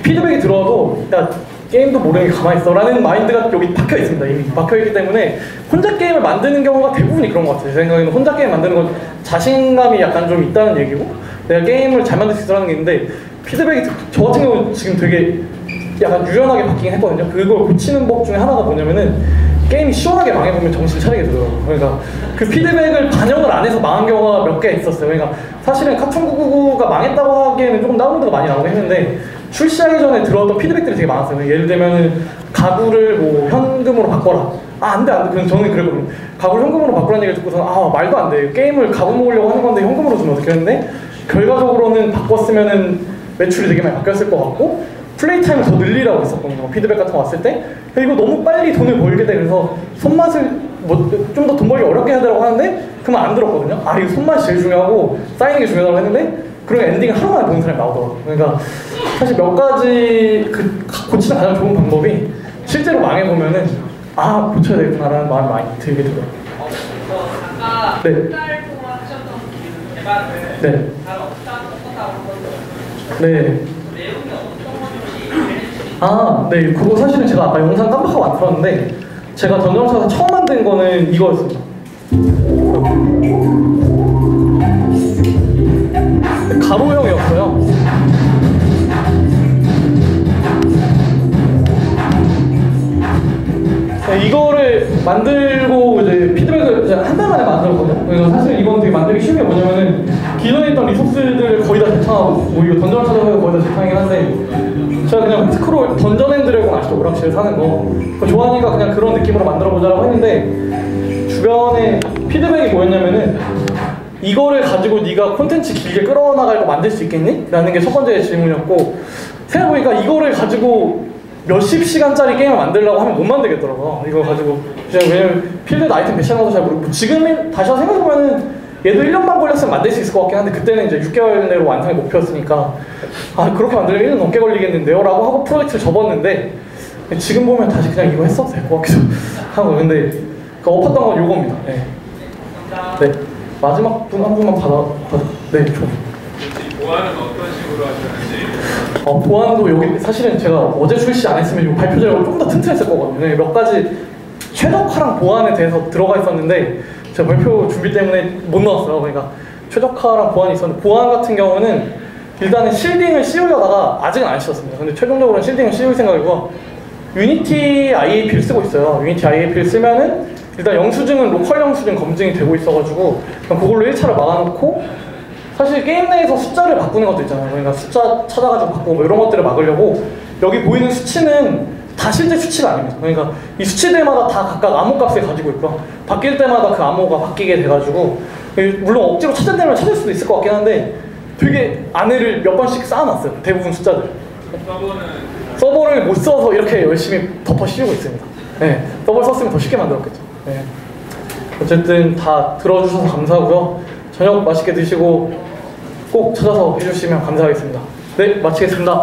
피드백이 들어와도 야 게임도 모르게 가만히 있어 라는 마인드가 여기 박혀 있습니다. 이미 박혀 있기 때문에 혼자 게임을 만드는 경우가 대부분이 그런 것 같아요. 제 생각에는 혼자 게임 만드는 건 자신감이 약간 좀 있다는 얘기고 내가 게임을 잘 만들 수 있어라는 게 있는데 피드백이 저 같은 경우는 지금 되게 약간 유연하게 바뀌긴 했거든요. 그걸 고치는 법 중에 하나가 뭐냐면은 게임이 시원하게 망해보면 정신 차리게 되더라고요. 그러니까 그 피드백을 반영을 안 해서 망한 경우가 몇 개 있었어요. 그러니까 사실은 카툰999가 망했다고 하기에는 조금 다운로드가 많이 나오긴 했는데 출시하기 전에 들어왔던 피드백들이 되게 많았어요. 예를 들면은 가구를 뭐 현금으로 바꿔라. 안 돼. 그럼 저는 그랬거든요. 가구를 현금으로 바꾸라는 얘기를 듣고서는 말도 안 돼. 게임을 가구 먹으려고 하는 건데 현금으로 주면 어떻게 했는데 결과적으로는 바꿨으면은 매출이 되게 많이 바뀌었을 것 같고 플레이 타임을 더 늘리라고 했었거든요. 피드백 같은 거 왔을 때 이거 너무 빨리 돈을 벌게 돼. 그래서 손맛을 뭐 좀 더 돈 벌기 어렵게 해야 되라고 하는데 그 말 안 들었거든요. 아 이거 손맛이 제일 중요하고 쌓이는 게 중요하다고 했는데 그런 엔딩을 하루 만에 보는 사람이 나오더라고요. 그러니까 사실 몇 가지 고치는 가장 좋은 방법이 실제로 망해보면은 아 고쳐야 되겠구나라는 마음이 많이 들게 되더라고요. 아까 네. 한 달 동안 하셨던 개발을 네. 잘 어떻다고 하거든요. 네. 내용이 어떤 건지 아, 네. 그거 사실은 제가 아까 영상 깜빡하고 안 틀었는데 제가 던전차에서 처음 만든 거는 이거였습니다. 가로형이었어요. 네, 이거를 만들고 이제 피드백을 이제 한 달 만에 만들었거든요. 그래서 사실 이건 되게 만들기 쉬운 게 뭐냐면은 기존에 있던 리소스들을 거의 다 재탕하고 뭐 이거 던전을 찾아서 거의 다 재탕이긴 한데 제가 그냥 스크롤 던전 앤 드래곤 아시죠? 오락실 사는 거 그거 좋아하니까 그냥 그런 느낌으로 만들어보자라고 했는데 주변에 피드백이 뭐였냐면은 이거를 가지고 네가 콘텐츠 길게 끌어나가고 만들 수 있겠니? 라는 게 첫 번째 질문이었고 생각해보니까 이거를 가지고 몇십 시간짜리 게임을 만들려고 하면 못 만들겠더라고요. 이거 가지고 제가 왜냐면 필드에도 아이템 배치하는 것도 잘 모르고 지금 다시 생각해보면은 얘도 1년만 걸렸으면 만들 수 있을 것 같긴 한데 그때는 이제 6개월 내로 완성이 목표였으니까 아 그렇게 만들려면 1년 넘게 걸리겠는데요? 라고 하고 프로젝트를 접었는데 지금 보면 다시 그냥 이거 했어도 될 것 같기도 하고 근데 그 엎었던 건 요겁니다. 네. 네. 마지막 분 한 분만 네, 좀. 보안은 어떤 식으로 하셨는지? 보안도 여기 사실은 제가 어제 출시 안 했으면 이 발표 자료가 조금 더 튼튼했을 거거든요. 몇 가지 최적화랑 보안에 대해서 들어가 있었는데 제가 발표 준비 때문에 못 넣었어요. 그러니까 최적화랑 보안이 있었는데 보안 같은 경우는 일단은 실딩을 씌우려다가 아직은 안 씌웠습니다. 근데 최종적으로는 실딩을 씌울 생각이고 유니티 IAP를 쓰고 있어요. 유니티 IAP를 쓰면은 일단 영수증은 로컬 영수증 검증이 되고 있어가지고 그냥 그걸로 1차를 막아놓고 사실 게임 내에서 숫자를 바꾸는 것도 있잖아요. 그러니까 숫자 찾아가지고 바꾸고 뭐 이런 것들을 막으려고 여기 보이는 수치는 다 실제 수치가 아닙니다. 그러니까 이 수치들마다 다 각각 암호값을 가지고 있고요. 바뀔 때마다 그 암호가 바뀌게 돼가지고 물론 억지로 찾아내면 찾을 수도 있을 것 같긴 한데 되게 안에를 몇 번씩 쌓아놨어요. 대부분 숫자들. 서버를 못 써서 이렇게 열심히 덮어 씌우고 있습니다. 네, 서버를 썼으면 더 쉽게 만들었겠죠. 네. 어쨌든 다 들어주셔서 감사하고요. 저녁 맛있게 드시고 꼭 찾아서 해주시면 감사하겠습니다. 네, 마치겠습니다.